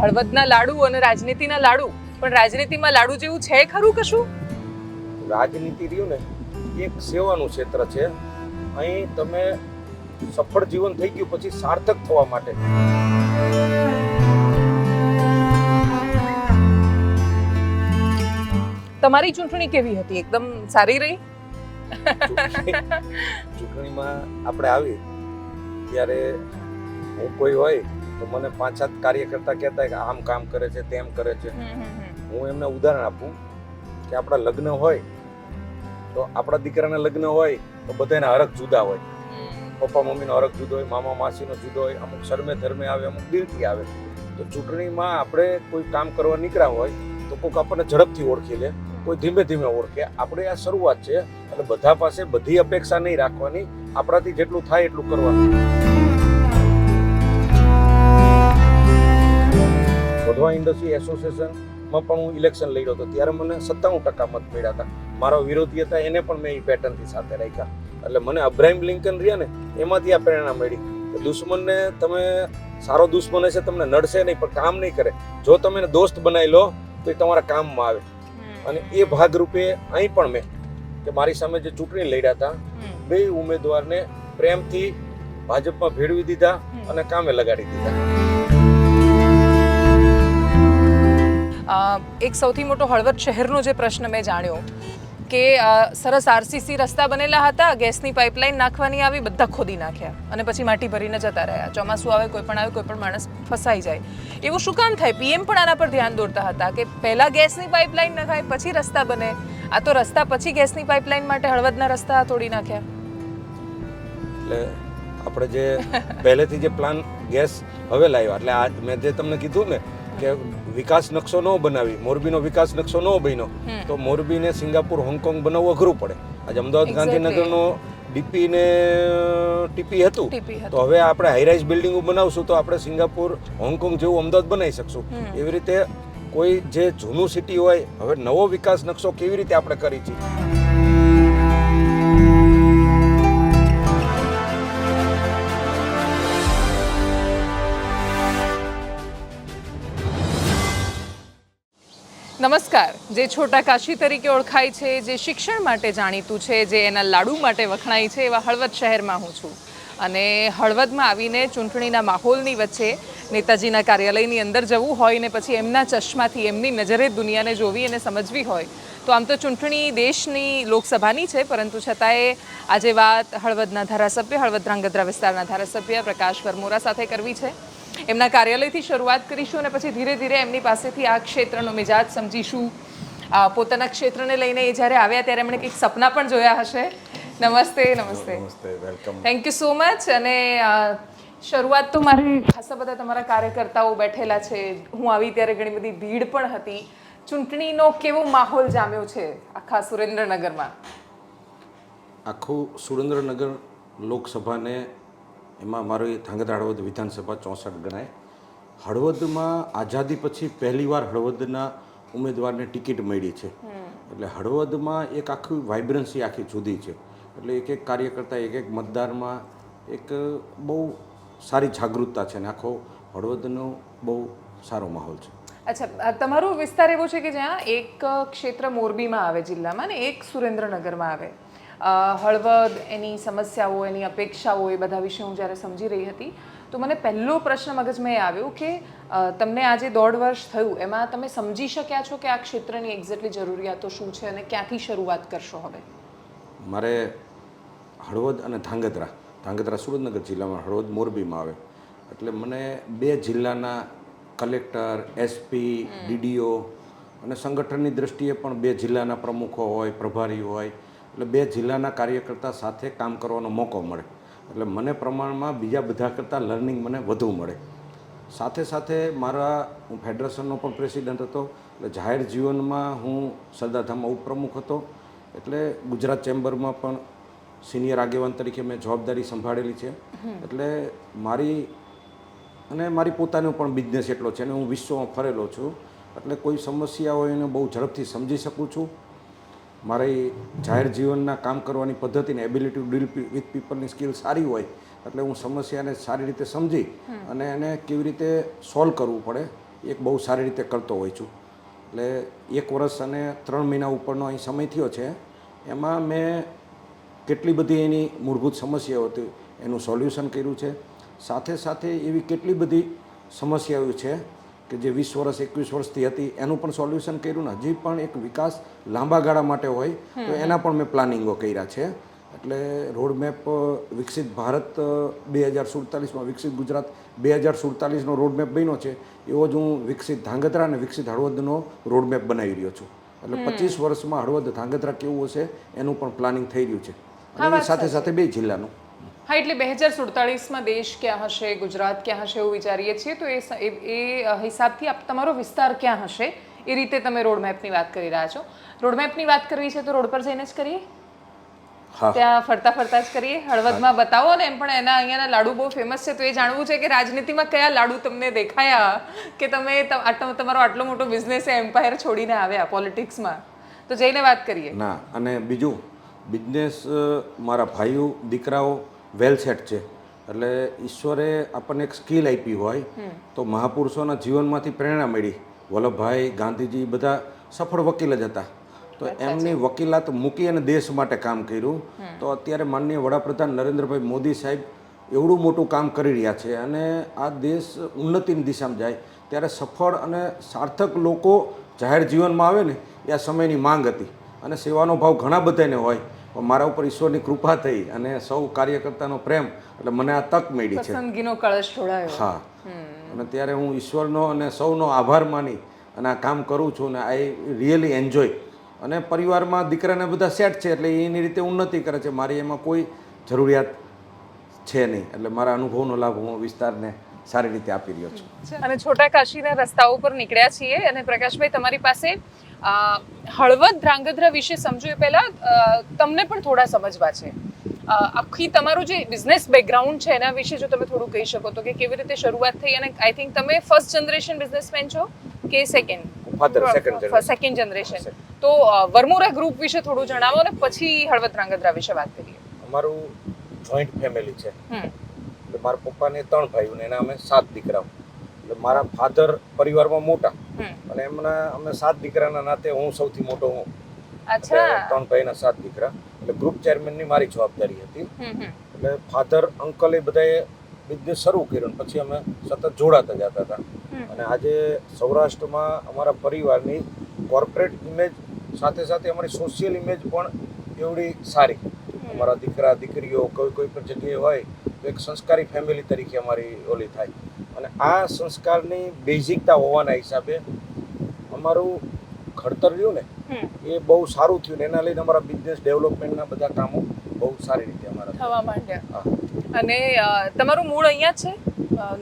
હળવદના લાડુ અને રાજનીતિના લાડુ, પણ રાજનીતિમાં લાડુ જેવું છે ખરું કશું? રાજનીતિ રહ્યું ને એક સેવાનું ક્ષેત્ર છે. અહીં તમે સફળ જીવન થઈ ગયું પછી સાર્થક થવા માટે તમારી ચૂંટણી કેવી હતી? એકદમ સારી રહી? ચૂંટણીમાં આપણે આવી ત્યારે હું કોઈ હોય તો મને 5-7 કાર્યકર્તા કહેતા કે આમ કામ કરે છે, તેમ કરે છે. હું એમને ઉદાહરણ આપું કે આપણા લગ્ન હોય તો આપણા દીકરાના લગ્ન હોય તો બધાના હરખ જુદા હોય. પપ્પા મમ્મીનો હરખ જુદો હોય, મામા માસીનો જુદો હોય, અમુક શરમે ધર્મે આવે, અમુક દિલથી આવે. તો ચૂંટણીમાં આપણે કોઈ કામ કરવા નીકળ્યા હોય તો કોઈક આપણને ઝડપથી ઓળખી લે, કોઈ ધીમે ધીમે ઓળખે. આપણે આ શરૂઆત છે એટલે બધા પાસે બધી અપેક્ષા નહીં રાખવાની, આપણાથી જેટલું થાય એટલું કરવાનું. વધવા ઇન્ડસ્ટ્રી એસોસિએશનમાં પણ હું ઇલેક્શન લડ્યો હતો ત્યારે મને 97% મત મળ્યા હતા. મારા વિરોધી હતા એને પણ મેં એ પેટર્નથી સાથે રાખ્યા. એટલે મને અબ્રાહિમ લિંકન રહ્યા ને એમાંથી આ પ્રેરણા મળી કે દુશ્મનને તમે સારો દુશ્મન હશે તમને નડશે નહીં પણ કામ નહીં કરે. જો તમે એને દોસ્ત બનાવી લો તો એ તમારા કામમાં આવે. અને એ ભાગરૂપે અહીં પણ મેં કે મારી સામે જે ચૂંટણી લડ્યા હતા બે ઉમેદવારને પ્રેમથી ભાજપમાં ભેળવી દીધા અને કામે લગાડી દીધા. એક સૌથી મોટો હળવદ શહેરનો જે પ્રશ્ન મેં જાણ્યો કે સરસ આરસીસી રસ્તા બનેલા હતા, ગેસની પાઇપલાઇન નાખવાની આવી, બધા ખોદી નાખ્યા અને પછી માટી ભરીને જતા રહ્યા. ચોમાસું આવે, કોઈ પણ માણસ ફસાઈ જાય. એવું શું કામ થાય? પીએમ પણ આના પર ધ્યાન દોરતા હતા કે પહેલા ગેસની પાઇપલાઇન નખાય પછી રસ્તા બને. આ તો રસ્તા પછી ગેસની પાઇપલાઇન માટે હળવદના રસ્તા તોડી નાખ્યા. એટલે આપણે જે પહેલેથી જે પ્લાન ગેસ હવે લાવ્યા એટલે આ મેં જે તમને કીધું ને કે વિકાસ નકશો ન બનાવી, મોરબીનો વિકાસ નકશો ન બન્યો તો મોરબીને સિંગાપુર, હોંગકોંગ બનાવવું અઘરું પડે. આજે અમદાવાદ ગાંધીનગરનો ડીપી ને ટીપી હતું તો હવે આપણે હાઈરાઇઝ બિલ્ડિંગો બનાવશું તો આપણે સિંગાપુર, હોંગકોંગ જેવું અમદાવાદ બનાવી શકશું. એવી રીતે કોઈ જે જૂનું સિટી હોય હવે નવો વિકાસ નકશો કેવી રીતે આપણે કરી છીએ. નમસ્કાર. જે છોટા કાશી તરીકે ઓળખાય છે, જે શિક્ષણ માટે જાણીતું છે, જે એના લાડુ માટે વખણાય છે, એવા હળવદ શહેરમાં હું છું. અને હળવદમાં આવીને ચૂંટણીના માહોલની વચ્ચે નેતાજીના કાર્યાલયની અંદર જવું હોય ને પછી એમના ચશ્માથી એમની નજરે દુનિયાને જોવી અને સમજવી હોય તો આમ તો ચૂંટણી દેશની લોકસભાની છે, પરંતુ છતાંય આજે વાત હળવદના ધારાસભ્ય, હળવદ ધ્રાંગધ્રા વિસ્તારના ધારાસભ્ય પ્રકાશ વરમોરા સાથે કરવી છે. એમના કાર્યાલયથી શરૂઆત કરીશું અને પછી ધીરે ધીરે એમની પાસેથી આ ક્ષેત્રનો મિજાજ સમજીશું. પોતાના ક્ષેત્રને લઈને એ જ્યારે આવ્યા ત્યારે એમણે કંઈક સપના પણ જોયા હશે. નમસ્તે. નમસ્તે, welcome. Thank you so much. અને શરૂઆત તો મારી ખાસા બધા તમારા કાર્યકર્તાઓ બેઠેલા છે. હું આવી ત્યારે ઘણી બધી ભીડ પણ હતી. ચૂંટણીનો કેવો માહોલ જામ્યો છે આખા સુરેન્દ્રનગરમાં? આખું સુરેન્દ્રનગર લોકસભાને એમાં મારી ધ્રાંગધ્રા હળવદ વિધાનસભા 64 ગણાય. હળવદમાં આઝાદી પછી પહેલીવાર હળવદના ઉમેદવારને ટિકિટ મળી છે. એટલે હળવદમાં એક આખી વાઇબ્રન્સી આખી જુદી છે. એટલે એક એક કાર્યકર્તા, એક એક મતદારમાં એક બહુ સારી જાગૃતતા છે ને આખો હળવદનો બહુ સારો માહોલ છે. અચ્છા, તમારો વિસ્તાર એવો છે કે જ્યાં એક ક્ષેત્ર મોરબીમાં આવે જિલ્લામાં ને એક સુરેન્દ્રનગરમાં આવે. હળવદ, એની સમસ્યાઓ, એની અપેક્ષાઓ, એ બધા વિશે હું જ્યારે સમજી રહી હતી તો મને પહેલો પ્રશ્ન મગજમાં એ આવ્યો કે તમને આજે 1.5 વર્ષ થયું, એમાં તમે સમજી શક્યા છો કે આ ક્ષેત્રની એક્ઝેક્ટલી જરૂરિયાતો શું છે અને ક્યાંથી શરૂઆત કરશો હવે? મારે હળવદ અને ધ્રાંગધ્રા સુરેન્દ્રનગર જિલ્લામાં, હળવદ મોરબીમાં આવે એટલે મને 2 જિલ્લાના કલેક્ટર, એસપી, ડીડીઓ અને સંગઠનની દ્રષ્ટિએ પણ 2 જિલ્લાના પ્રમુખો હોય, પ્રભારી હોય એટલે 2 જિલ્લાના કાર્યકર્તા સાથે કામ કરવાનો મોકો મળે. એટલે મને પ્રમાણમાં બીજા બધા કરતાં લર્નિંગ મને વધુ મળે. સાથે સાથે હું ફેડરેશનનો પણ પ્રેસિડેન્ટ હતો એટલે જાહેર જીવનમાં હું સરદારધામમાં ઉપપ્રમુખ હતો. એટલે ગુજરાત ચેમ્બરમાં પણ સિનિયર આગેવાન તરીકે મેં જવાબદારી સંભાળેલી છે. એટલે મારી પોતાનો પણ બિઝનેસ એટલો છે અને હું વિશ્વમાં ફરેલો છું એટલે કોઈ સમસ્યા હોય એને બહુ ઝડપથી સમજી શકું છું. મારી જાહેર જીવનના કામ કરવાની પદ્ધતિને એબિલિટી ટુ ડીલ વિથ પીપલની સ્કિલ સારી હોય એટલે હું સમસ્યાને સારી રીતે સમજી અને એને કેવી રીતે સોલ્વ કરવું પડે એક બહુ સારી રીતે કરતો હોઉં છું. એટલે 1 વર્ષ અને 3 મહિના ઉપરનો અહીં સમય થયો છે. એમાં મેં કેટલી બધી એની મૂળભૂત સમસ્યાઓ હતી એનું સોલ્યુશન કર્યું છે. સાથે સાથે એવી કેટલી બધી સમસ્યાઓ છે કે જે 20 વર્ષ 21 વર્ષથી હતી એનું પણ સોલ્યુશન કર્યું ને હજી પણ એક વિકાસ લાંબા ગાળા માટે હોય તો એના પણ મેં પ્લાનિંગો કર્યા છે. એટલે રોડમેપ વિકસિત ભારત 2047માં વિકસિત ગુજરાત 2047નો રોડમેપ બન્યો છે એવો જ હું વિકસિત ધાંગધ્રા અને વિકસિત હળવદનો રોડમેપ બનાવી રહ્યો છું. એટલે 25 વર્ષમાં હળવદ ધાંગધ્રા કેવું હશે એનું પણ પ્લાનિંગ થઈ રહ્યું છે અને એની સાથે સાથે 2 જિલ્લાનું. હા, એટલે 2047માં દેશ ક્યાં હશે, ગુજરાત ક્યાં હશે એવું વિચારીએ છીએ, તો એ હિસાબથી તમારો વિસ્તાર ક્યાં હશે એ રીતે તમે રોડમેપની વાત કરી રહ્યા છો. રોડમેપની વાત કરવી છે તો રોડ પર જઈને જ કરીએ, ત્યાં ફરતા ફરતા જ કરીએ. હળવદમાં બતાવો ને, એમ પણ એના અહીંયાના લાડુ બહુ ફેમસ છે, તો એ જાણવું છે કે રાજનીતિમાં કયા લાડુ તમને દેખાયા કે તમે તમારો આટલો મોટો બિઝનેસ એમ્પાયર છોડીને આવ્યા પોલિટિક્સમાં, તો જઈને વાત કરીએ. ના, અને બીજું બિઝનેસ મારા ભાઈઓ દીકરાઓ વેલ સેટ છે. એટલે ઈશ્વરે આપણને એક સ્કિલ આપી હોય તો મહાપુરુષોના જીવનમાંથી પ્રેરણા મળી. વલ્લભભાઈ, ગાંધીજી બધા સફળ વકીલ જ હતા, તો એમની વકીલાત મૂકી અને દેશ માટે કામ કર્યું. તો અત્યારે માનનીય વડાપ્રધાન નરેન્દ્રભાઈ મોદી સાહેબ એવડું મોટું કામ કરી રહ્યા છે અને આ દેશ ઉન્નતિની દિશામાં જાય ત્યારે સફળ અને સાર્થક લોકો જાહેર જીવનમાં આવે ને એ આ સમયની માંગ હતી. અને સેવાનો ભાવ ઘણા બધાને હોય પણ મારા ઉપર ઈશ્વરની કૃપા થઈ અને સૌ કાર્યકર્તાનો પ્રેમ એટલે મને આ તક મળી છે. પસંદગીનો કળશ ઢોળાયો. હા, અને ત્યારે હું ઈશ્વરનો અને સૌનો આભાર માની અને આ કામ કરું છું ને આઈ રિયલી એન્જોય. અને પરિવારમાં દીકરાને બધા સેટ છે એટલે એની રીતે ઉન્નતિ કરે છે. મારી એમાં કોઈ જરૂરિયાત છે નહીં. એટલે મારા અનુભવનો લાભ હું વિસ્તારને સારી રીતે આપી રહ્યો છું. અને છોટા કાશીના રસ્તાઓ પર નીકળ્યા છીએ અને પ્રકાશભાઈ, તમારી પાસે હળવદ ધ્રાંગધ્રા વિશે સમજો એ પહેલા તમને પણ થોડા સમજવા છે. આખી તમારું જે બિઝનેસ બેકગ્રાઉન્ડ છે એના વિશે જો તમે થોડું કહી શકો તો કે કેવી રીતે શરૂઆત થઈ, અને આઈ થિંક તમે ફર્સ્ટ જનરેશન બિઝનેસમેન છો કે સેકન્ડ જનરેશન. તો વરમોરા ગ્રુપ વિશે થોડું જણાવો ને પછી હળવદ ધ્રાંગધ્રા વિશે વાત કરીએ. અમારું જોઈન્ટ ફેમિલી છે. એટલે મારા પપ્પાને 3 ભાઈઓ ને એના અમે 7 દીકરાઓ. એટલે મારા ફાધર પરિવારમાં મોટા અને એમના અમે 7 દીકરાના નાતે હું સૌથી મોટો હું. અચ્છા. 3 ભાઈના 7 દીકરા. એટલે ગ્રુપ ચેરમેનની મારી જવાબદારી હતી. એટલે ફાધર અંકલે બધાએ બિઝનેસ શરૂ કર્યો ને પછી અમે સતત જોડાતા જતા હતા. અને આજે સૌરાષ્ટ્રમાં અમારા પરિવારની કોર્પોરેટ ઇમેજ સાથે સાથે અમારી સોશિયલ ઇમેજ પણ એવડી સારી. અમારા દીકરા દીકરીઓ કોઈ પણ જગ્યાએ હોય તો એક સંસ્કારી ફેમિલી તરીકે અમારી ઓલી થાય. અને આ સંસ્કારની બેઝિકતા હોવાના હિસાબે અમારું ઘડતર રહ્યું ને એ બહુ સારું થયું ને એના લઈને અમારા બિઝનેસ ડેવલપમેન્ટના બધા કામો બહુ સારી રીતે અમારા થવા માંડ્યા. અને તમારું મૂળ અહીંયા છે,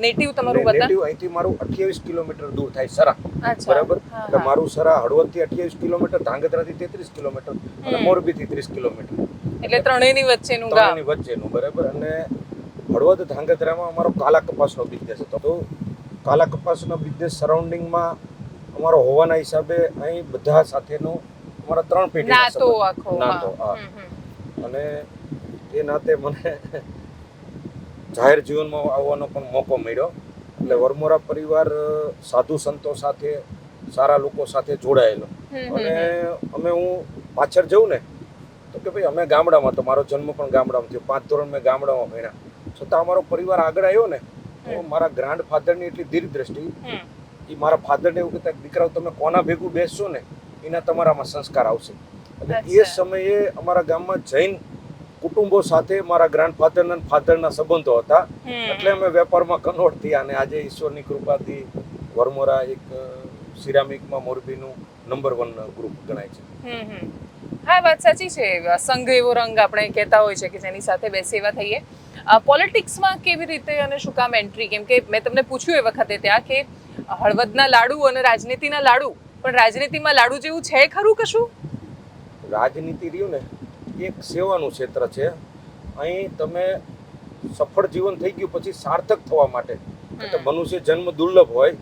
નેટિવ તમારું વતન? નેટિવ અહીંથી મારું 28 કિલોમીટર દૂર થાય સરા. બરાબર. એટલે મારું સરા હળવદથી 28 કિલોમીટર, ધાંગધ્રાથી 33 કિલોમીટર અને મોરબીથી 30 કિલોમીટર. એટલે ત્રણેયની વચ્ચેનું ગામ. ત્રણેયની વચ્ચેનું, બરાબર. અને હળવદ ધાંગધ્રામાં અમારો કાલા કપાસનો બિઝનેસ હતો. તો કાલા કપાસનો બિઝનેસ સરાઉન્ડિંગમાં અમારો હોવાના હિસાબે અહીં બધા સાથેનો અમારા 3 પેઢીનો નાતો. અને એ નાતે મને જાહેર જીવનમાં આવવાનો પણ મોકો મળ્યો. એટલે વરમોરા પરિવાર સાધુ સંતો સાથે, સારા લોકો સાથે જોડાયેલો. અને હું પાછળ જઉં ને તો કે ભાઈ અમે ગામડામાં, તો મારો જન્મ પણ ગામડામાં થયો, 5 ધોરણ મેં ગામડામાં ભણ્યા, છતાં અમારો પરિવાર આગળ આવ્યો ને તો મારા ગ્રાન્ડ ફાધરની એટલી દીર્ઘદ્રષ્ટિ. એ મારા ફાધરને એવું કહેતા, દીકરાઓ તમે કોના ભેગું બેસશો ને એના તમારામાં સંસ્કાર આવશે. એટલે એ સમયે અમારા ગામમાં જૈન કુટુંબો સાથે મારા ગ્રાન્ડ ફાધરના ફાધરના સંબંધો હતા. એટલે અમે વેપારમાં કન્વર્ટ થયા અને આજે ઈશ્વરની કૃપાથી વરમોરા એક સિરામિકમાં મોરબીનું નંબર 1 ગ્રુપ ગણાય છે. હા, વાત સાચી છે. સંઘ એવો રંગ આપણે કહેતા હોય છે કે જેની સાથે બેસી એવા થઈએ. પોલિટિક્સમાં કેવી રીતે અને શું કામ એન્ટ્રી? કેમ કે મેં તમને પૂછ્યું એ વખતે ત્યાં કે હળવદના લાડુ અને રાજનીતિના લાડુ, પણ રાજનીતિમાં લાડુ જેવું છે ખરું કશું? રાજનીતિ રહ્યું ને એક સેવાનું ક્ષેત્ર છે. અહીં તમે સફળ જીવન થઈ ગયું પછી સાર્થક થવા માટે એટલે મનુષ્ય જન્મ દુર્લભ હોય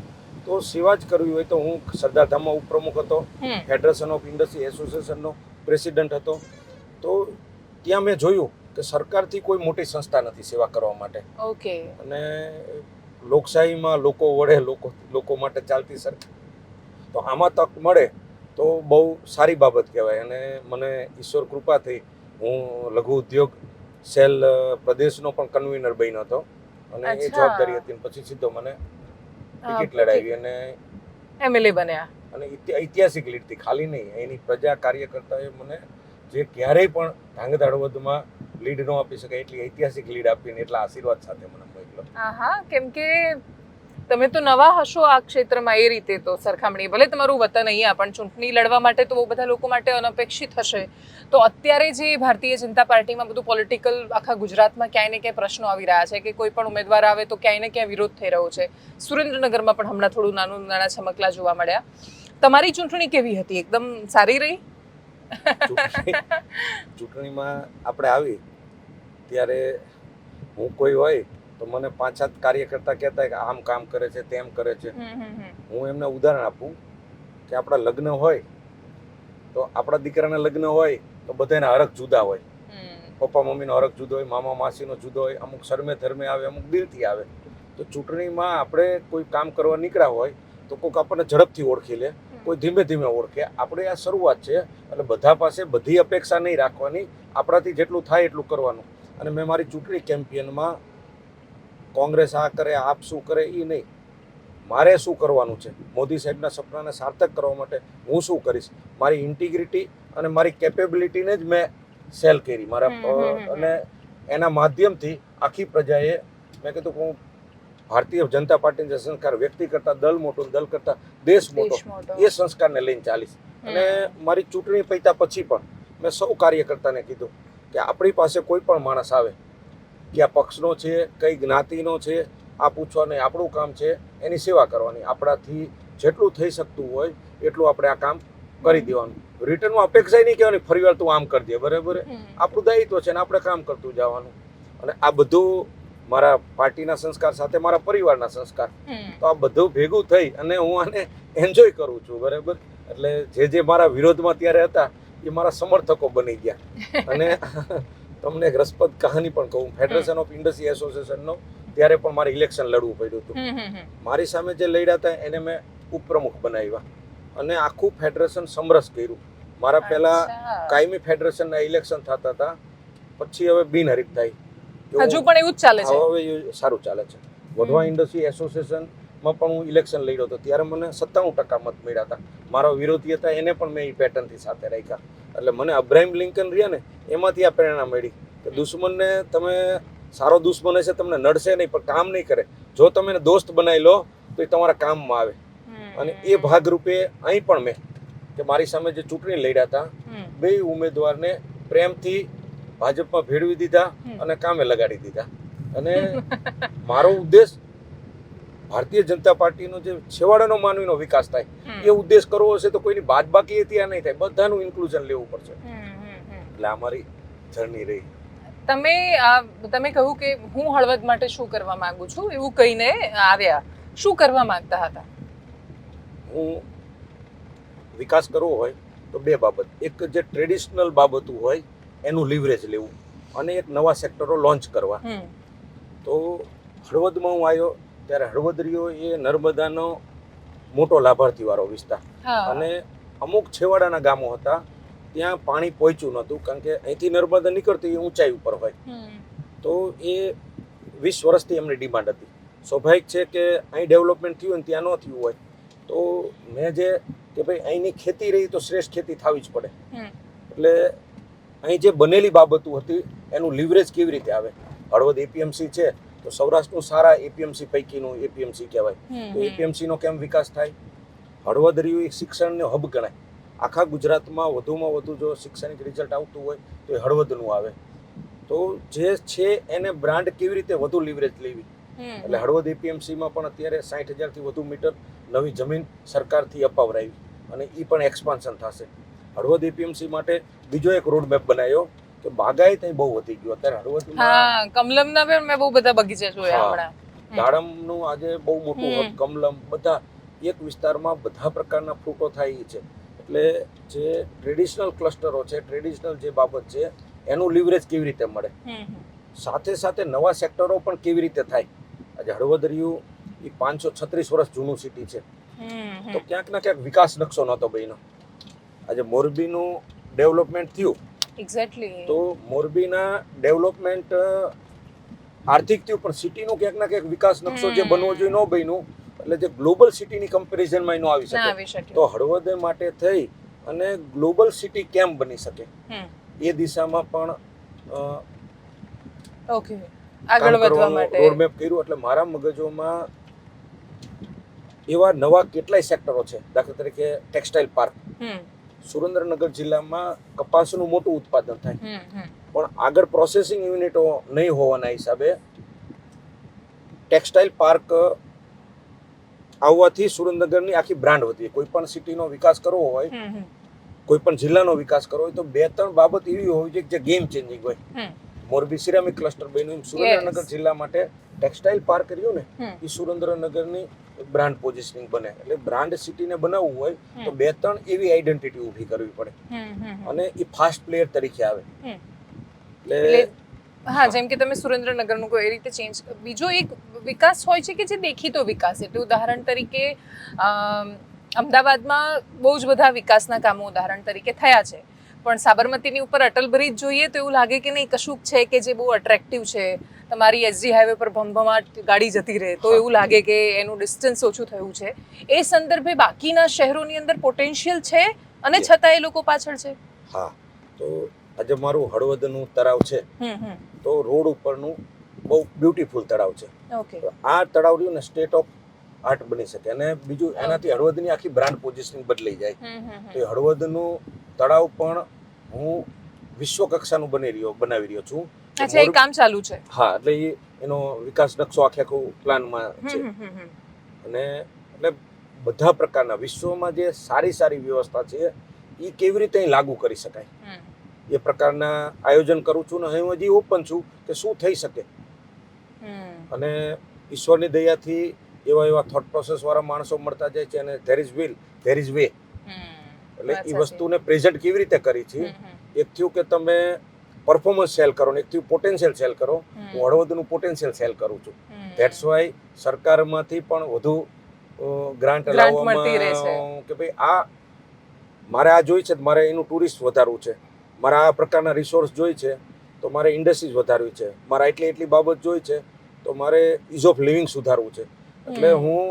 તો સેવા જ કરવી હોય તો હું સરદારધામમાં ઉપપ્રમુખ હતો, ફેડરેશન ઓફ ઇન્ડસ્ટ્રી એસોસિએશનનો પ્રેસિડેન્ટ હતો. તો ત્યાં મેં જોયું કે સરકારથી કોઈ મોટી સંસ્થા નથી સેવા કરવા માટે. ઓકે. અને લોકશાહીમાં લોકો વડે લોકો માટે ચાલતી સરકાર, તો આમાં તક મળે તો બહુ સારી બાબત કહેવાય. અને મને ઈશ્વર કૃપાથી હું લઘુ ઉદ્યોગ સેલ પ્રદેશનો પણ કન્વીનર બન્યો હતો અને એ જવાબદારી હતી. પછી સીધો મને ટિકિટ લડાવી અને એમએલએ બન્યા. અને ઐતિહાસિક લીડથી ખાલી નહીં, એની પ્રજા કાર્યકર્તાએ મને જે ક્યારેય પણ ધાંગધ્રા હળવદમાં લીડ ન આપી શકે એટલી ઐતિહાસિક લીડ આપીને એટલા આશીર્વાદ સાથે મને મોકલો. હા, કેમ કે તમે તો નવા હશો આ ક્ષેત્રમાં, એ રીતે તો સરખામણી, ભલે તમારું વતન અહીંયા, પણ ચૂંટણી લડવા માટે તો બહુ બધા લોકો માટે અનપેક્ષિત હશે. તો અત્યારે જે ભારતીય જનતા પાર્ટીમાં બધું પોલિટિકલ આખા ગુજરાતમાં ક્યાંય ને ક્યાંય પ્રશ્નો આવી રહ્યા છે કે કોઈ પણ ઉમેદવાર આવે તો ક્યાંય ને ક્યાંય વિરોધ થઈ રહ્યો છે. સુરેન્દ્રનગરમાં પણ હમણાં થોડું નાના છમકલા જોવા મળ્યા. તમારી ચૂંટણી કેવી હતી? એકદમ સારી રહી? ચૂંટણીમાં આપણે આવી ત્યારે હું કોઈ હોય તો મને 5-7 કાર્યકર્તા કહેતા કે આમ કામ કરે છે, તેમ કરે છે. હું એમને ઉદાહરણ આપું કે આપણા લગ્ન હોય તો આપણા દીકરાના લગ્ન હોય તો બધાના હરખ જુદા હોય. પપ્પા મમ્મીનો હરખ જુદો હોય, મામા માસીનો જુદો હોય, અમુક શરમે ધર્મે આવે, અમુક દિલથી આવે. તો ચૂંટણીમાં આપણે કોઈ કામ કરવા નીકળ્યા હોય તો કોઈક આપણને ઝડપથી ઓળખી લે, કોઈ ધીમે ધીમે ઓળખે. આપણે આ શરૂઆત છે એટલે બધા પાસે બધી અપેક્ષા નહીં રાખવાની, આપણાથી જેટલું થાય એટલું કરવાનું. અને મેં મારી ચૂંટણી કેમ્પેનમાં કોંગ્રેસ આ કરે, આપ શું કરે એ નહીં, મારે શું કરવાનું છે, મોદી સાહેબના સપનાને સાર્થક કરવા માટે હું શું કરીશ, મારી ઇન્ટિગ્રિટી અને મારી કેપેબિલિટીને જ મેં સેલ કરી મારા. અને એના માધ્યમથી આખી પ્રજાએ મેં કીધું કે હું ભારતીય જનતા પાર્ટીનો સંસ્કાર વ્યક્તિ કરતાં દલ મોટો, દલ કરતાં દેશ મોટો, એ સંસ્કારને લઈને ચાલીશ. અને મારી ચૂંટણી પૈતા પછી પણ મેં સૌ કાર્યકર્તાને કીધું કે આપણી પાસે કોઈ પણ માણસ આવે, કયા પક્ષનો છે, કઈ જ્ઞાતિનો છે, આ પૂછવા નહીં. આપણું કામ છે એની સેવા કરવાની. આપણાથી જેટલું થઈ શકતું હોય એટલું આપણે આ કામ કરી દેવાનું. રિટર્નમાં અપેક્ષા નહીં કહેવાની ફરીવાર તું આમ કરી દે, બરાબર? આપણું દાયિત્વ છે ને આપણે કામ કરતું જવાનું. અને આ બધું મારા પાર્ટીના સંસ્કાર સાથે મારા પરિવારના સંસ્કાર, તો આ બધું ભેગું થઈ અને હું આને એન્જોય કરું છું, બરાબર? એટલે જે મારા વિરોધમાં ત્યારે હતા એ મારા સમર્થકો બની ગયા. અને તમને એક રસપ્રદ કહાની પણ કહું. ફેડરેશન ઓફ ઇન્ડસ્ટ્રી એસોસિએશનનો ત્યારે પણ મારે ઇલેક્શન લડવું પડ્યું હતું. મારી સામે જે લડ્યા હતા એને મેં ઉપપ્રમુખ બનાવ્યા અને આખું ફેડરેશન સમરસ કર્યું. મારા પહેલા કાયમી ફેડરેશનના ઇલેક્શન થતા હતા, પછી હવે બિનહરીફ થાય. હજુ પણ એવું જ ચાલે છે? હવે સારું ચાલે છે. વઢવા ઇન્ડસ્ટ્રી એસોસિએશનમાં પણ હું ઇલેક્શન લડ્યો હતો, ત્યારે મને 97% મત મળ્યા હતા. મારા વિરોધી હતા એને પણ મેં એ પેટર્નથી સાથે રાખ્યા. એટલે મને અબ્રાહિમ લિંકન રહ્યા ને એમાંથી આ પ્રેરણા મળી કે દુશ્મનને તમે, સારો દુશ્મન હશે તમને નડશે નહીં પણ કામ નહીં કરે, જો તમે એને દોસ્ત બનાવી લો તો એ તમારા કામમાં આવે. અને એ ભાગરૂપે અહીં પણ મેં કે મારી સામે જે ચૂંટણી લડ્યા હતા, 2 ઉમેદવારને પ્રેમથી ભાજપમાં ભેળવી દીધા અને કામે લગાડી દીધા. અને મારો ઉદ્દેશ ભારતીય જનતા પાર્ટીનો જે છેવાડાનો માનવીનો વિકાસ થાય એ ઉદ્દેશ કરવો હશે તો કોઈની બાદબાકી ત્યાં નહીં થાય, બધાનું ઇન્ક્લુઝન લેવું પડશે. એટલે આ મારી જર્ની રહી. તમે કહ્યું કે હું હળવદ માટે શું કરવા માંગુ છું એવું કહીને આવ્યા. શું કરવા માંગતા હતા? હું વિકાસ કરવો હોય તો 2 બાબત. એક જે ટ્રેડિશનલ બાબતો હોય એનું લિવરેજ લેવું અને એક નવા સેક્ટરો લોન્ચ કરવા. તો હળવદમાં હું આવ્યો ત્યારે હળવદરીઓ એ નર્મદાનો મોટો લાભાર્થી વાળો વિસ્તાર અને અમુક છેવાડાના ગામો હતા ત્યાં પાણી પહોંચ્યું નહોતું, કારણ કે અહીંથી નર્મદા નીકળતી એ ઊંચાઈ ઉપર હોય. તો એ 20 વર્ષથી એમની ડિમાન્ડ હતી. સ્વાભાવિક છે કે અહીં ડેવલપમેન્ટ થયું ને ત્યાં ન થયું હોય. તો મેં જે કે ભાઈ અહીંની ખેતી રહી તો શ્રેષ્ઠ ખેતી થવી જ પડે. એટલે અહીં જે બનેલી બાબતો હતી એનું લિવરેજ કેવી રીતે આવે. હળવદ એપીએમસી છે તો સૌરાષ્ટ્રનું સારા એપીએમસી પૈકીનું એપીએમસી કહેવાય. તો એપીએમસીનો કેમ વિકાસ થાય? હળવદ રહ્યું એક શિક્ષણનો હબ ગણાય. આખા ગુજરાતમાં વધુમાં વધુ જો શૈક્ષણિક રિઝલ્ટ આવતું હોય તો એ હળવદનું આવે. તો જે છે એને બ્રાન્ડ કેવી રીતે વધુ લિવરેજ લેવી. એટલે હળવદ એપીએમસીમાં પણ અત્યારે 60,000થી વધુ મીટર નવી જમીન સરકારથી અપાવરાવી અને એ પણ એક્સપાન્શન થશે. હળવદ એપીએમસી માટે બીજો એક રોડ મેપ બનાવ્યો કે બાગાયત અહીં બહુ વધી ગયું અત્યારે હળવદમાં. કમલમના પણ મેં બહુ બધા બગીચા જોયા હમણાં. દાડમનું આજે બહુ મોટું હબ, કમલમ, બધા એક વિસ્તારમાં બધા પ્રકારના ફ્રૂટો થાય છે. એટલે જે ટ્રેડિશનલ ક્લસ્ટરો છે, ટ્રેડિશનલ જે બાબત છે એનું લિવરેજ કેવી રીતે મળે, સાથે સાથે નવા સેક્ટરો પણ કેવી રીતે થાય. આજે હળવદ રહ્યું એ 536 વર્ષ જૂનું સિટી છે. તો ક્યાંક ના ક્યાંક વિકાસ નકશો નહોતો બન્યો. આજે મોરબીનું ડેવલપમેન્ટ થયું એક્ઝેક્ટલી. તો મોરબીના ડેવલપમેન્ટ આર્થિક થયું, પણ સિટીનો ક્યાંક ના ક્યાંક વિકાસ નકશો જે બનવો જોઈએ ન બન્યું, એટલે જે ગ્લોબલ સિટીની કમ્પેરિઝનમાં ન આવી ના શકે. આવી શકે. તો હળવદ માટે થઈ અને ગ્લોબલ સિટી કેમ બની શકે એ દિશામાં પણ ઓકે, આગળ વધવા માટે રોડમેપ કર્યું. એટલે મારા મગજોમાં એવા નવા કેટલાય સેક્ટરો છે. દાખલા તરીકે ટેક્સટાઇલ પાર્ક. સુરેન્દ્રનગર જિલ્લામાં કપાસનું મોટું ઉત્પાદન થાય, પણ આગળ પ્રોસેસિંગ યુનિટો નહીં હોવાના હિસાબે ટેક્સટાઇલ પાર્ક આવવાથી સુરેન્દ્રનગરની આખી બ્રાન્ડ વધી. કોઈ પણ સિટીનો વિકાસ કરવો હોય, કોઈ પણ જિલ્લાનો વિકાસ કરવો હોય, તો 2-3 બાબત એવી હોવી જોઈએ જે ગેમ ચેન્જિંગ હોય. મોરબી સિરામિક ક્લસ્ટર બન્યું, સુરેન્દ્રનગર જિલ્લા માટે ટેક્સટાઇલ પાર્ક રહ્યું ને, એ સુરેન્દ્રનગરની બ્રાન્ડ પોઝિશનિંગ બને. એટલે બ્રાન્ડ સિટીને બનાવવું હોય તો 2-3 એવી આઈડેન્ટિટી ઊભી કરવી પડે, અને એ ફાસ્ટ પ્લેયર તરીકે આવે. એટલે હા, જેમ કે તમે સુરેન્દ્રનગરનું કોઈ એ રીતે ચેન્જ. બીજો એક વિકાસ હોય છે કે જે દેખીતો વિકાસ, એટલે ઉદાહરણ તરીકે અમદાવાદમાં બહુ જ બધા વિકાસના કામો ઉદાહરણ તરીકે થયા છે, પણ સાબરમતીની ઉપર અટલ બ્રિજ જોઈએ તો એવું લાગે કે નહીં, કશુંક છે કે જે બહુ અટ્રેક્ટિવ છે. તમારી એસજી હાઈવે પર ભમભમાટ ગાડી જતી રહે તો એવું લાગે કે એનું ડિસ્ટન્સ ઓછું થયું છે. એ સંદર્ભે બાકીના શહેરોની અંદર પોટેન્શિયલ છે અને છતાં એ લોકો પાછળ છે. હા, તો આજે મારું હળવદનું તળાવ છે, તો રોડ ઉપરનું બહુ બ્યુટીફુલ તળાવ છે. ઓકે, આ તળાવ રહ્યું ને સ્ટેટ ઓફ આર્ટ બની શકે, અને બીજું એનાથી હળવદની આખી બ્રાન્ડ પોઝિશનિંગ બદલાઈ જાય. તો એ હળવદનું તળાવ પણ હું વિશ્વ કક્ષાનું બનાવી રહ્યો છું. અચ્છા, એ કામ ચાલુ છે. હા, એટલે એનો વિકાસ નકશો આખો પ્લાનમાં છે. અને એટલે બધા પ્રકારના વિશ્વમાં જે સારી સારી વ્યવસ્થા છે એ કેવી રીતે અહીં લાગુ કરી શકાય એ પ્રકારના આયોજન કરું છું. ને હું હજી ઓપન છું કે શું થઈ શકે. અને ઈશ્વરની દયાથી એવા થોટ પ્રોસેસ વાળા માણસો મળતા જાય છે, અને there is will there is way. એટલે એ વસ્તુને પ્રેઝન્ટ કેવી રીતે કરી છે. એક થયું કે તમે પરફોર્મન્સ સેલ કરો, ને એક થયું પોટેન્શિયલ સેલ કરો. હું હળવદનું પોટેન્શિયલ સેલ કરું છું. ધેટ્સ વાય સરકારમાંથી પણ વધુ ગ્રાન્ટ લાવવામાં કે ભાઈ આ મારે આ જોઈ છે, મારે એનું ટુરિસ્ટ વધારવું છે, મારે આ પ્રકારના રિસોર્સ જોઈ છે, તો મારે ઇન્ડસ્ટ્રીઝ વધારવી છે, મારે એટલી બાબત જોઈ છે, તો મારે ઇઝ ઓફ લિવિંગ સુધારવું છે. એટલે હું